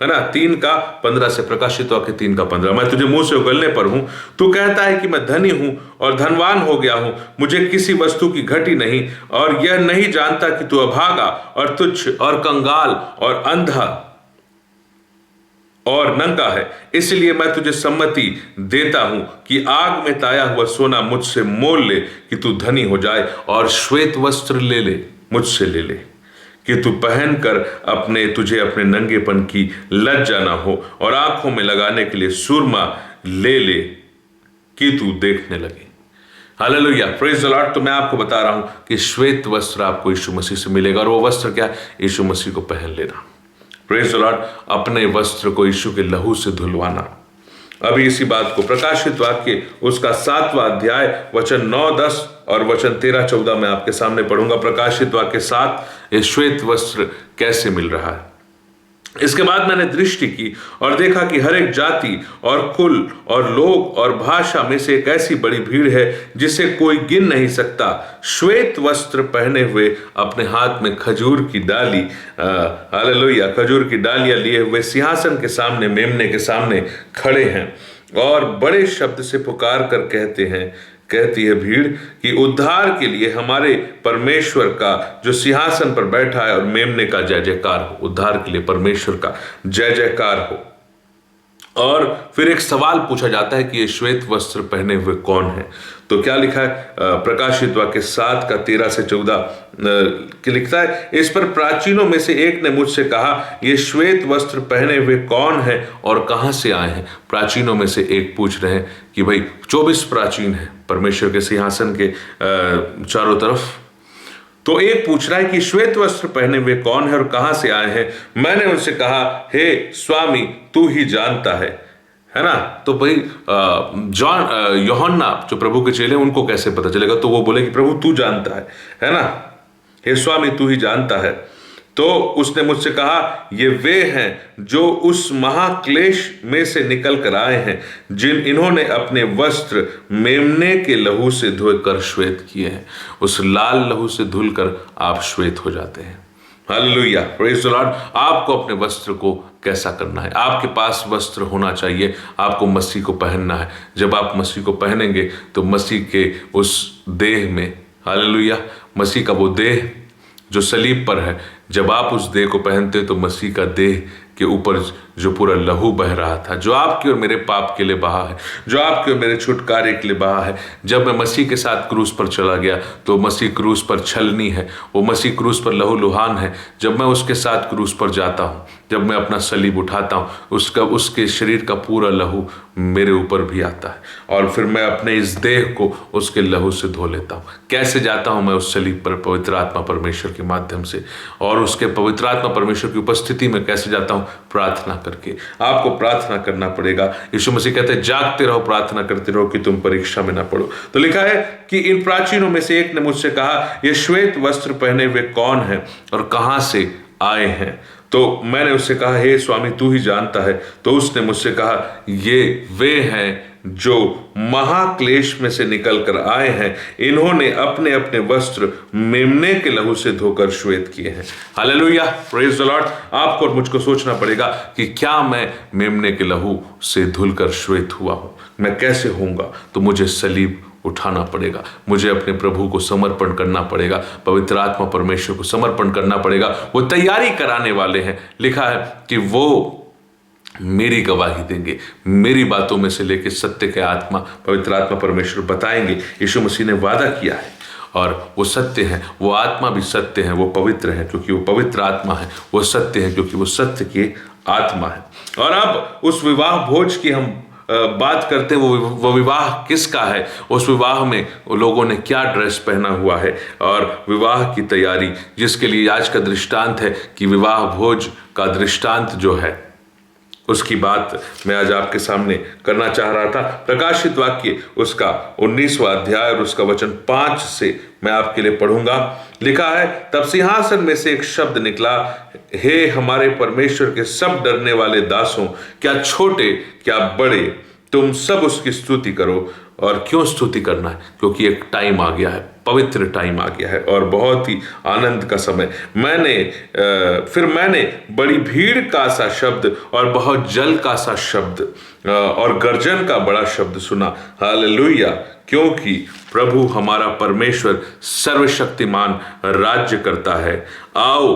है ना। 3:15 से, प्रकाशित वाक्य 3:15, मैं तुझे मुंह से उगलने पर हूं। तू कहता है कि मैं धनी हूं और धनवान हो गया हूं, मुझे किसी वस्तु की घटी नहीं, और यह नहीं जानता कि तू अभागा और तुच्छ और कंगाल और अंधा और नंगा है। इसलिए मैं तुझे सम्मति देता हूं कि आग में ताया हुआ सोना मुझसे मोल ले कि तू धनी हो जाए, और श्वेत वस्त्र ले ले, मुझसे ले ले, कि तू पहनकर तुझे अपने नंगेपन की लज्जा ना हो, और आंखों में लगाने के लिए सुरमा ले ले कि तू देखने लगे। Hallelujah, praise the Lord. तो मैं आपको बता रहा हूं कि श्वेत वस्त्र आपको यीशु मसीह से मिलेगा, और वो वस्त्र क्या है? यीशु मसीह को पहन लेना। Praise the Lord. अपने वस्त्र को यीशु के लहू से धुलवाना। अभी इसी बात को प्रकाशित वाक्य उसका 7वां अध्याय वचन 9, 10 और वचन 13, 14 में आपके सामने पढ़ूंगा। प्रकाशित वाक्य 7, ये श्वेत वस्त्र कैसे मिल रहा है। इसके बाद मैंने दृष्टि की और देखा कि हर एक जाति और कुल और लोग और भाषा में से एक ऐसी बड़ी भीड़ है जिसे कोई गिन नहीं सकता, श्वेत वस्त्र पहने हुए, अपने हाथ में खजूर की डाली, हालेलुया, खजूर की डालियां लिए हुए सिंहासन के सामने, मेमने के सामने खड़े हैं, और बड़े शब्द से पुकार कर कहती है भीड़ कि उद्धार के लिए हमारे परमेश्वर का जो सिंहासन पर बैठा है और मेमने का जय जयकार हो। उद्धार के लिए परमेश्वर का जय जयकार हो। और फिर एक सवाल पूछा जाता है कि ये श्वेत वस्त्र पहने हुए कौन है। तो क्या लिखा है? प्रकाशित वाक्य 7:13 से 14 लिखता है, इस पर प्राचीनों में से एक ने मुझसे कहा, ये श्वेत वस्त्र पहने हुए कौन है और कहां से आए हैं? प्राचीनों में से एक पूछ रहे हैं कि भाई 24 प्राचीन है परमेश्वर के सिंहासन के चारों तरफ। तो एक पूछ रहा है कि श्वेत वस्त्र पहने हुए कौन है और कहां से आए हैं? मैंने उनसे कहा, हे स्वामी, तू ही जानता है ना। तो भाई यूहन्ना जो प्रभु के चेले, उनको कैसे पता चलेगा? तो वो बोले कि प्रभु तू जानता है ना, हे स्वामी तू ही जानता है। तो उसने मुझसे कहा, ये वे हैं जो उस महाक्लेश में से निकल कर आए हैं, इन्होंने अपने वस्त्र मेमने के लहू से धोकर श्वेत किए हैं। उस लाल लहू से धुलकर आप श्वेत हो जाते हैं। Hallelujah, praise the Lord. आपको अपने वस्त्र को कैसा करना है? आपके पास वस्त्र होना चाहिए, आपको मसीह को पहनना है। जब आप मसीह को पहनेंगे तो मसीह के उस देह में, हालेलुया, मसीह का वो देह जो सलीब पर है, जब आप उस देह को पहनते तो मसीह का देह के ऊपर जो पूरा लहू बह रहा था, जो आपके और मेरे पाप के लिए बहा है, जो आपके और मेरे छुटकारे के लिए बहा है। जब मैं मसीह के साथ क्रूस पर चला गया तो मसीह क्रूस पर छलनी है, वो मसीह क्रूस पर लहू लुहान है। जब मैं उसके साथ क्रूस पर जाता हूँ, जब मैं अपना सलीब उठाता हूँ, उसके शरीर का पूरा लहू मेरे ऊपर भी आता है, और फिर मैं अपने इस देह को उसके लहू से धो लेता हूँ। कैसे जाता हूँ मैं उस सलीब पर? पवित्र आत्मा परमेश्वर के माध्यम से। और उसके पवित्र आत्मा परमेश्वर की उपस्थिति में कैसे जाता हूँ? प्रार्थना करके। आपको प्रार्थना करना पड़ेगा। यीशु मसीह कहते हैं, जागते रहो, प्रार्थना करते रहो कि तुम परीक्षा में ना पड़ो। तो लिखा है कि इन प्राचीनों में से एक ने मुझसे कहा, ये श्वेत वस्त्र पहने हुए कौन है और कहां से आए हैं? तो मैंने उससे कहा, हे स्वामी तू ही जानता है। तो उसने मुझसे कहा, ये वे हैं जो महाक्लेश में से निकल कर आए हैं, इन्होंने अपने अपने वस्त्र मेमने के लहू से धोकर श्वेत किए हैं। Hallelujah, praise the Lord. आपको और मुझको सोचना पड़ेगा कि क्या मैं मेमने के लहू से धुलकर श्वेत हुआ हूं? मैं कैसे होऊंगा? तो मुझे सलीब उठाना पड़ेगा, मुझे अपने प्रभु को समर्पण करना पड़ेगा, पवित्र आत्मा परमेश्वर को समर्पण करना पड़ेगा। वो तैयारी कराने वाले हैं। लिखा है कि वो मेरी गवाही देंगे, मेरी बातों में से लेकर सत्य के आत्मा, पवित्र आत्मा परमेश्वर बताएंगे। यीशु मसीह ने वादा किया है और वो सत्य है, वो आत्मा भी सत्य है, वो पवित्र है क्योंकि वो पवित्र आत्मा है, वो सत्य है क्योंकि वो सत्य की आत्मा है। और अब उस विवाह भोज की हम बात करते हैं। वो विवाह किसका है? उस विवाह में लोगों ने क्या ड्रेस पहना हुआ है, और विवाह की तैयारी, जिसके लिए आज का दृष्टांत है कि विवाह भोज का दृष्टांत जो है, उसकी बात मैं आज आपके सामने करना चाह रहा था। प्रकाशित वाक्य उसका 19वां अध्याय और उसका वचन 5 से मैं आपके लिए पढ़ूंगा। लिखा है, तब सिंहासन में से एक शब्द निकला, हे हमारे परमेश्वर के सब डरने वाले दासों, क्या छोटे क्या बड़े, तुम सब उसकी स्तुति करो। और क्यों स्तुति करना है? क्योंकि एक टाइम आ गया है, पवित्र टाइम आ गया है और बहुत ही आनंद का समय। फिर मैंने बड़ी भीड़ का सा शब्द और बहुत जल का सा शब्द और गर्जन का बड़ा शब्द सुना। हालेलुया! क्योंकि प्रभु हमारा परमेश्वर सर्वशक्तिमान राज्य करता है। आओ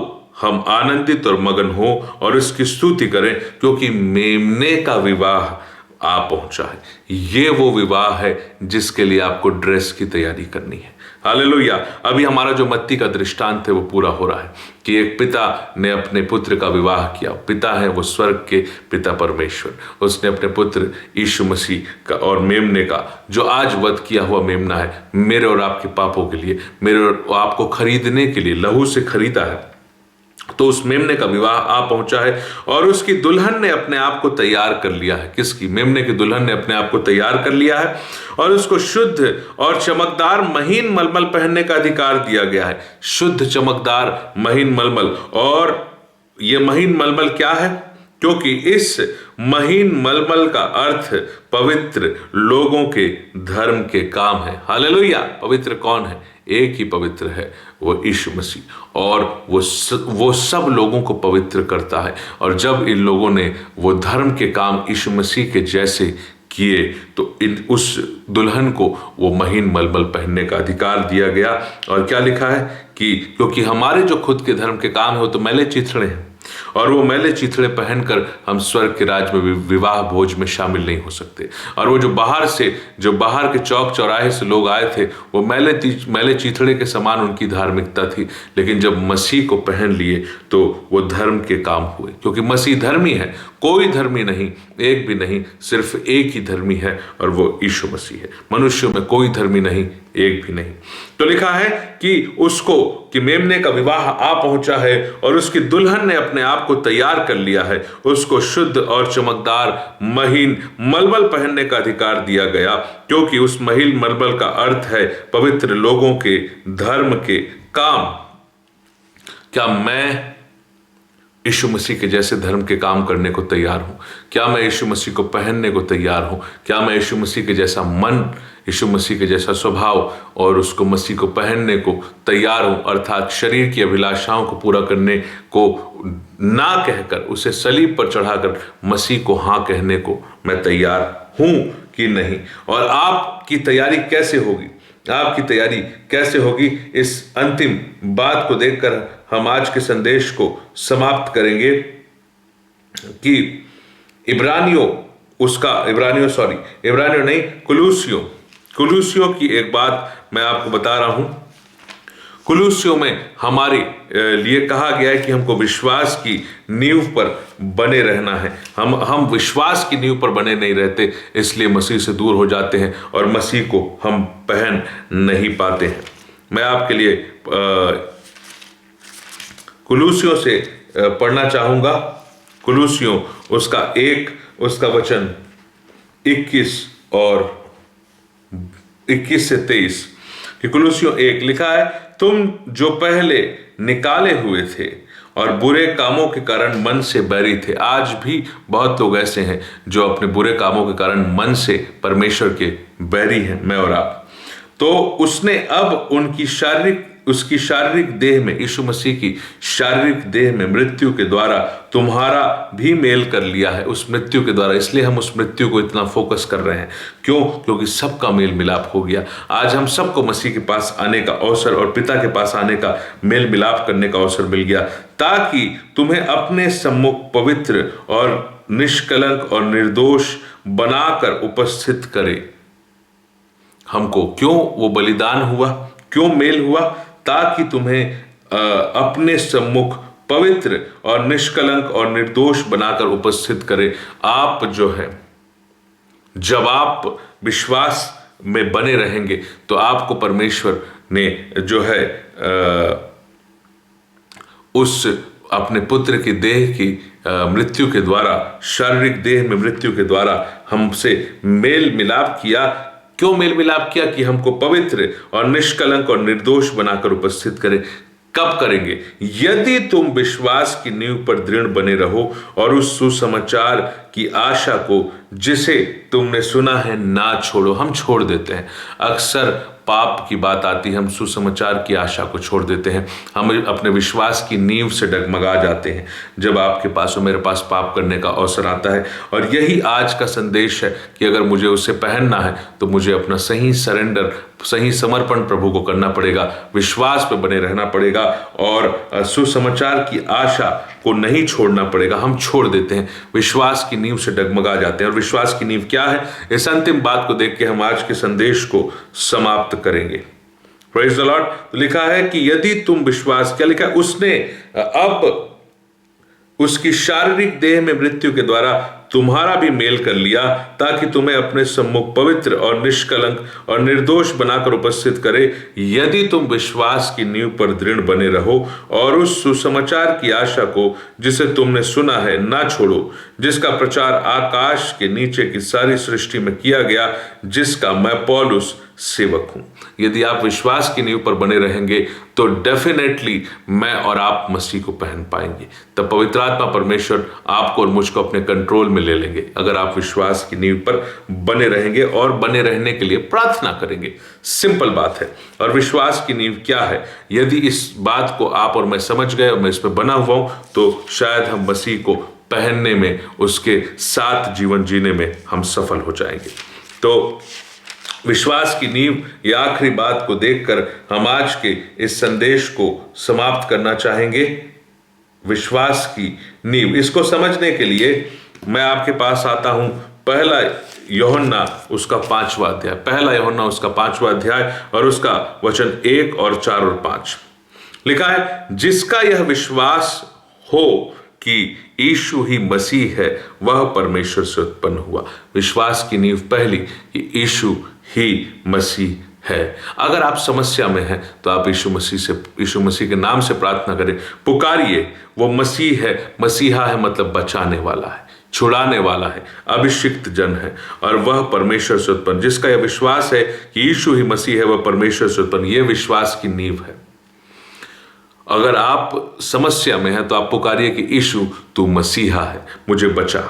हम आनंदित और मगन हो और उसकी स्तुति करें, क्योंकि मेमने का विवाह आ पहुंचा है। ये वो विवाह है जिसके लिए आपको ड्रेस की तैयारी करनी है। हालेलुया! अभी हमारा जो मत्ती का दृष्टांत है वो पूरा हो रहा है कि एक पिता ने अपने पुत्र का विवाह किया। पिता है वो स्वर्ग के पिता परमेश्वर। उसने अपने पुत्र यीशु मसीह का और मेमने का, जो आज वध किया हुआ मेमना है, मेरे और आपके पापों के लिए, मेरे और आपको खरीदने के लिए लहू से खरीदा है। तो उस मेमने का विवाह आ पहुंचा है और उसकी दुल्हन ने अपने आप को तैयार कर लिया है। किसकी? मेमने की दुल्हन ने अपने आप को तैयार कर लिया है और उसको शुद्ध और चमकदार महीन मलमल पहनने का अधिकार दिया गया है। शुद्ध चमकदार महीन मलमल। और ये महीन मलमल क्या है? क्योंकि इस महीन मलमल का अर्थ पवित्र लोगों के धर्म के काम है। हालेलुया! पवित्र कौन है? एक ही पवित्र है, वो यीशु मसीह। और वो सब लोगों को पवित्र करता है। और जब इन लोगों ने वो धर्म के काम यीशु मसीह के जैसे किए तो उस दुल्हन को वो महीन मलमल पहनने का अधिकार दिया गया। और क्या लिखा है कि क्योंकि हमारे जो खुद के धर्म के काम है वो तो मैले चिथड़े हैं, और वो मैले चिथड़े पहनकर हम स्वर्ग के राज्य में विवाह भोज में शामिल नहीं हो सकते। और वो जो बाहर के चौक चौराहे से लोग आए थे, वो मैले चिथड़े के समान उनकी धार्मिकता थी। लेकिन जब मसीह को पहन लिए तो वो धर्म के काम हुए, क्योंकि मसीह धर्मी है। कोई धर्मी नहीं, एक भी नहीं, सिर्फ एक ही धर्मी है और वो यीशु मसीह है। मनुष्यों में कोई धर्मी नहीं, एक भी नहीं। तो लिखा है कि मेमने का विवाह आ पहुंचा है और उसकी दुल्हन ने अपने आप को तैयार कर लिया है। उसको शुद्ध और चमकदार महीन मलमल पहनने का अधिकार दिया गया, क्योंकि उस महीन मलमल का अर्थ है पवित्र लोगों के धर्म के काम। क्या मैं यीशु मसीह के जैसे धर्म के काम करने को तैयार हूं? क्या मैं यीशु मसीह को पहनने को तैयार हूं? क्या मैं यीशु मसीह के जैसा मन, यीशु मसीह के जैसा स्वभाव और उसको मसीह को पहनने को तैयार हूं? अर्थात शरीर की अभिलाषाओं को पूरा करने को ना कहकर, उसे सलीब पर चढ़ाकर मसीह को हाँ कहने को मैं तैयार हूं कि नहीं? और आपकी तैयारी कैसे होगी? आपकी तैयारी कैसे होगी? इस अंतिम बात को देखकर हम आज के संदेश को समाप्त करेंगे कि कुलूसियों की एक बात मैं आपको बता रहा हूं। कुलूसियों में हमारे लिए कहा गया है कि हमको विश्वास की नींव पर बने रहना है। हम विश्वास की नींव पर बने नहीं रहते, इसलिए मसीह से दूर हो जाते हैं और मसीह को हम पहन नहीं पाते हैं। मैं आपके लिए कुलूसियों से पढ़ना चाहूंगा। कुलूसियों उसका वचन 21 से 23 कि कुलूसियों 1 लिखा है, तुम जो पहले निकाले हुए थे और बुरे कामों के कारण मन से बैरी थे। आज भी बहुत लोग ऐसे हैं जो अपने बुरे कामों के कारण मन से परमेश्वर के बैरी हैं, मैं और आप। तो उसने अब उसकी शारीरिक देह में, यीशु मसीह की शारीरिक देह में मृत्यु के द्वारा तुम्हारा भी मेल कर लिया है, उस मृत्यु के द्वारा। इसलिए हम उस मृत्यु को इतना फोकस कर रहे हैं। क्यों? क्योंकि सबका मेल मिलाप हो गया। आज हम सबको मसीह के पास आने का अवसर और पिता के पास आने का मेल मिलाप करने का अवसर मिल गया, ताकि तुम्हें अपने सम्मुख पवित्र और निष्कलंक और निर्दोष बनाकर उपस्थित करे। हमको क्यों वो बलिदान हुआ, क्यों मेल हुआ? ताकि तुम्हें अपने सम्मुख पवित्र और निष्कलंक और निर्दोष बनाकर उपस्थित करे। आप जो है, जब आप विश्वास में बने रहेंगे तो आपको परमेश्वर ने जो है उस अपने पुत्र की देह की मृत्यु के द्वारा, शारीरिक देह में मृत्यु के द्वारा हमसे मेल मिलाप किया। क्यों मेल मिलाप किया? कि हमको पवित्र और निष्कलंक और निर्दोष बनाकर उपस्थित करे। कब करेंगे? यदि तुम विश्वास की नींव पर दृढ़ बने रहो और उस सुसमाचार की आशा को जिसे तुमने सुना है ना छोड़ो। हम छोड़ देते हैं, अक्सर पाप की बात आती है, हम सुसमाचार की आशा को छोड़ देते हैं, हम अपने विश्वास की नींव से डगमगा जाते हैं जब आपके पास और मेरे पास पाप करने का अवसर आता है। और यही आज का संदेश है कि अगर मुझे उसे पहनना है तो मुझे अपना सही सरेंडर, सही समर्पण प्रभु को करना पड़ेगा, विश्वास पे बने रहना पड़ेगा और सुसमाचार की आशा को नहीं छोड़ना पड़ेगा। हम छोड़ देते हैं, विश्वास की नींव से डगमगा जाते हैं। और विश्वास की नींव क्या है, इस अंतिम बात को देख के हम आज के संदेश को समाप्त करेंगे। Praise the Lord. तो लिखा है कि यदि तुम विश्वास, क्या लिखा है, उसने अब उसकी शारीरिक देह में मृत्यु के द्वारा तुम्हारा भी मेल कर लिया, ताकि तुम्हें अपने सम्मुख पवित्र और निष्कलंक और निर्दोष बनाकर उपस्थित करे। यदि तुम विश्वास की नींव पर दृढ़ बने रहो और उस सुसमाचार की आशा को जिसे तुमने सुना है ना छोड़ो, जिसका प्रचार आकाश के नीचे की सारी सृष्टि में किया गया, जिसका मैं पौलुस सेवक हूं। यदि आप विश्वास की नींव पर बने रहेंगे तो डेफिनेटली मैं और आप मसीह को पहन पाएंगे। तब पवित्र आत्मा परमेश्वर आपको और मुझको अपने कंट्रोल में ले लेंगे, अगर आप विश्वास की नींव पर बने रहेंगे और बने रहने के लिए प्रार्थना करेंगे। सिंपल बात है। और विश्वास की नींव क्या है, यदि इस बात को आप और मैं समझ गए और मैं इस पर बना हुआ हूं, तो शायद हम मसीह को पहनने में, उसके साथ जीवन जीने में हम सफल हो जाएंगे। तो विश्वास की नींव, ये आखिरी बात को देखकर हम आज के इस संदेश को समाप्त करना चाहेंगे। विश्वास की नींव, इसको समझने के लिए मैं आपके पास आता हूं पहला यूहन्ना उसका 5वां अध्याय, पहला यूहन्ना उसका 5वां अध्याय और उसका वचन 1 और 4 और 5 लिखा है, जिसका यह विश्वास हो कि यीशु ही मसीह है, वह परमेश्वर से उत्पन्न हुआ। विश्वास की नींव पहली कि यीशु ही मसीह है। अगर आप समस्या में हैं तो आप यीशु मसीह के नाम से प्रार्थना करें, पुकारिए। वो मसीह है, मसीहा है मतलब बचाने वाला है, छुड़ाने वाला है, अभिषिक्त जन है और वह परमेश्वर से उत्पन्न। जिसका यह विश्वास है कि यीशु ही मसीह है, वह परमेश्वर से उत्पन्न, यह विश्वास की नींव है। अगर आप समस्या में हैं तो आप पुकारिए कि यीशु तू मसीहा है, मुझे बचा।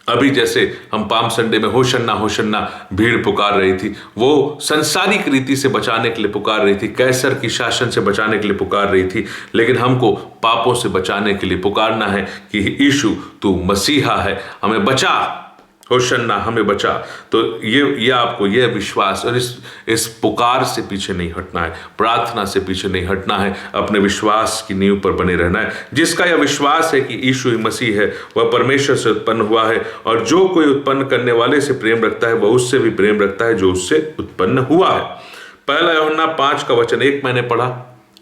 अभी जैसे हम पाम संडे में होशन्ना होशन्ना भीड़ पुकार रही थी, वो संसारिक रीति से बचाने के लिए पुकार रही थी, कैसर की शासन से बचाने के लिए पुकार रही थी, लेकिन हमको पापों से बचाने के लिए पुकारना है कि यीशु तू मसीहा है, हमें बचा, होशन्ना हमें बचा। तो ये आपको यह विश्वास और इस पुकार से पीछे नहीं हटना है, प्रार्थना से पीछे नहीं हटना है, अपने विश्वास की नींव पर बने रहना है। जिसका यह विश्वास है कि यीशु ही मसीह है, वह परमेश्वर से उत्पन्न हुआ है और जो कोई उत्पन्न करने वाले से प्रेम रखता है वह उससे भी प्रेम रखता है जो उससे उत्पन्न हुआ है। पहला यूहन्ना 5 का वचन 1 मैंने पढ़ा,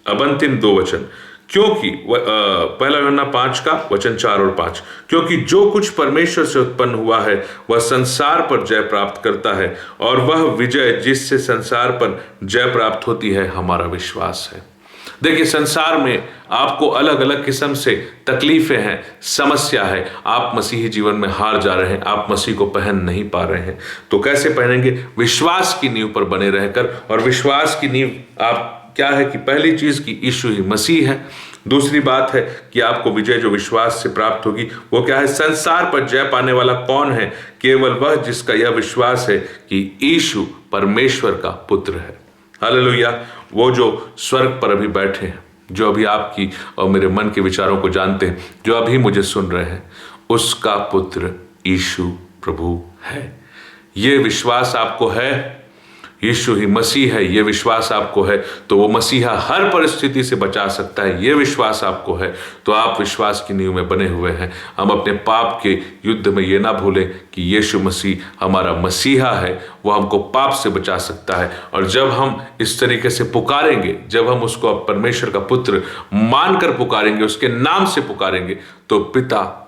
अब अंतिम 2 वचन, क्योंकि पहला यूहन्ना 5 का वचन 4 और 5, क्योंकि जो कुछ परमेश्वर से उत्पन्न हुआ है वह संसार पर जय प्राप्त करता है और वह विजय जिससे संसार पर जय प्राप्त होती है हमारा विश्वास है। देखिए, संसार में आपको अलग अलग किस्म से तकलीफें हैं, समस्या है, आप मसीही जीवन में हार जा रहे हैं, आप मसीह को पहन नहीं पा रहे हैं, तो कैसे पहनेंगे? विश्वास की नींव पर बने रहकर। और विश्वास की नींव आप क्या है कि पहली चीज कि यीशु ही मसीह है। दूसरी बात है कि आपको विजय जो विश्वास से प्राप्त होगी वो क्या है? संसार पर जय पाने वाला कौन है? केवल वह जिसका यह विश्वास है कि यीशु परमेश्वर का पुत्र है। हालेलुया। वो जो स्वर्ग पर अभी बैठे हैं, जो अभी आपकी और मेरे मन के विचारों को जानते हैं, जो अभी मुझे सुन रहे हैं, उसका पुत्र यीशु प्रभु है। ये विश्वास आपको है, यीशु ही मसीह है, ये विश्वास आपको है, तो वो मसीहा हर परिस्थिति से बचा सकता है, ये विश्वास आपको है, तो आप विश्वास की नींव में बने हुए हैं। हम अपने पाप के युद्ध में ये ना भूलें कि यीशु मसीह हमारा मसीहा है, वो हमको पाप से बचा सकता है। और जब हम इस तरीके से पुकारेंगे, जब हम उसको परमेश्वर का पुत्र मानकर पुकारेंगे, उसके नाम से पुकारेंगे, तो पिता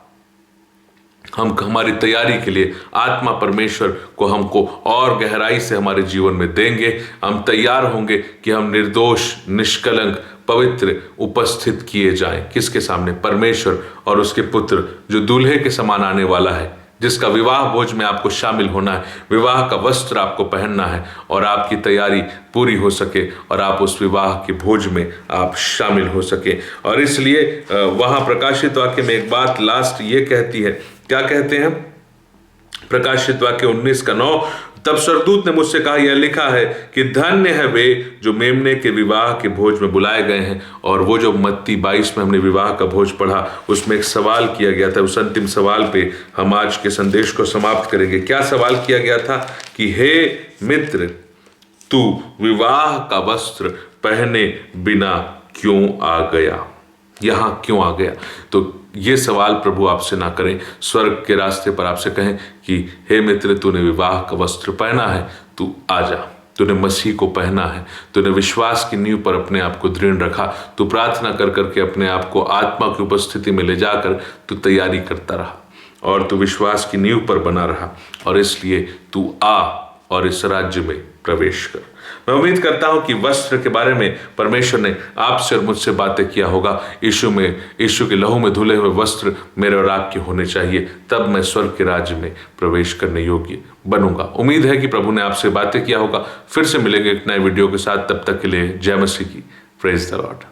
हमारी तैयारी के लिए आत्मा परमेश्वर को हमको और गहराई से हमारे जीवन में देंगे। हम तैयार होंगे कि हम निर्दोष, निष्कलंक, पवित्र उपस्थित किए जाएं। किसके सामने? परमेश्वर और उसके पुत्र जो दूल्हे के समान आने वाला है, जिसका विवाह भोज में आपको शामिल होना है, विवाह का वस्त्र आपको पहनना है और आपकी तैयारी पूरी हो सके और आप उस विवाह के भोज में आप शामिल हो सके। और इसलिए वहाँ प्रकाशित वाक्य में एक बात लास्ट ये कहती है, क्या कहते हैं? प्रकाशित वाक्य 19:9, तब स्वर्गदूत ने मुझसे कहा, यह लिखा है कि धन्य है वे जो मेमने के विवाह के भोज में बुलाए गए हैं। और वो जो मत्ती 22 में हमने विवाह का भोज पढ़ा, उसमें एक सवाल किया गया था। उस अंतिम सवाल पे हम आज के संदेश को समाप्त करेंगे। क्या सवाल किया गया था? कि हे मित्र, तू विवाह का वस्त्र पहने बिना क्यों आ गया? यहां क्यों आ गया? तो ये सवाल प्रभु आपसे ना करें, स्वर्ग के रास्ते पर आपसे कहें कि हे मित्र, तूने विवाह का वस्त्र पहना है, तू आ जा। तूने मसीह को पहना है, तूने विश्वास की नींव पर अपने आप को दृढ़ रखा, तू प्रार्थना कर करके अपने आप को आत्मा की उपस्थिति में ले जाकर तू तैयारी करता रहा और तू विश्वास की नींव पर बना रहा, और इसलिए तू आ और इस राज्य में प्रवेश कर। मैं उम्मीद करता हूं कि वस्त्र के बारे में परमेश्वर ने आपसे और मुझसे बातें किया होगा। यीशु के लहू में धुले हुए वस्त्र मेरे और आपके होने चाहिए, तब मैं स्वर्ग के राज्य में प्रवेश करने योग्य बनूंगा। उम्मीद है कि प्रभु ने आपसे बातें किया होगा। फिर से मिलेंगे एक नए वीडियो के साथ, तब तक के लिए जय मसीह की। Praise the Lord.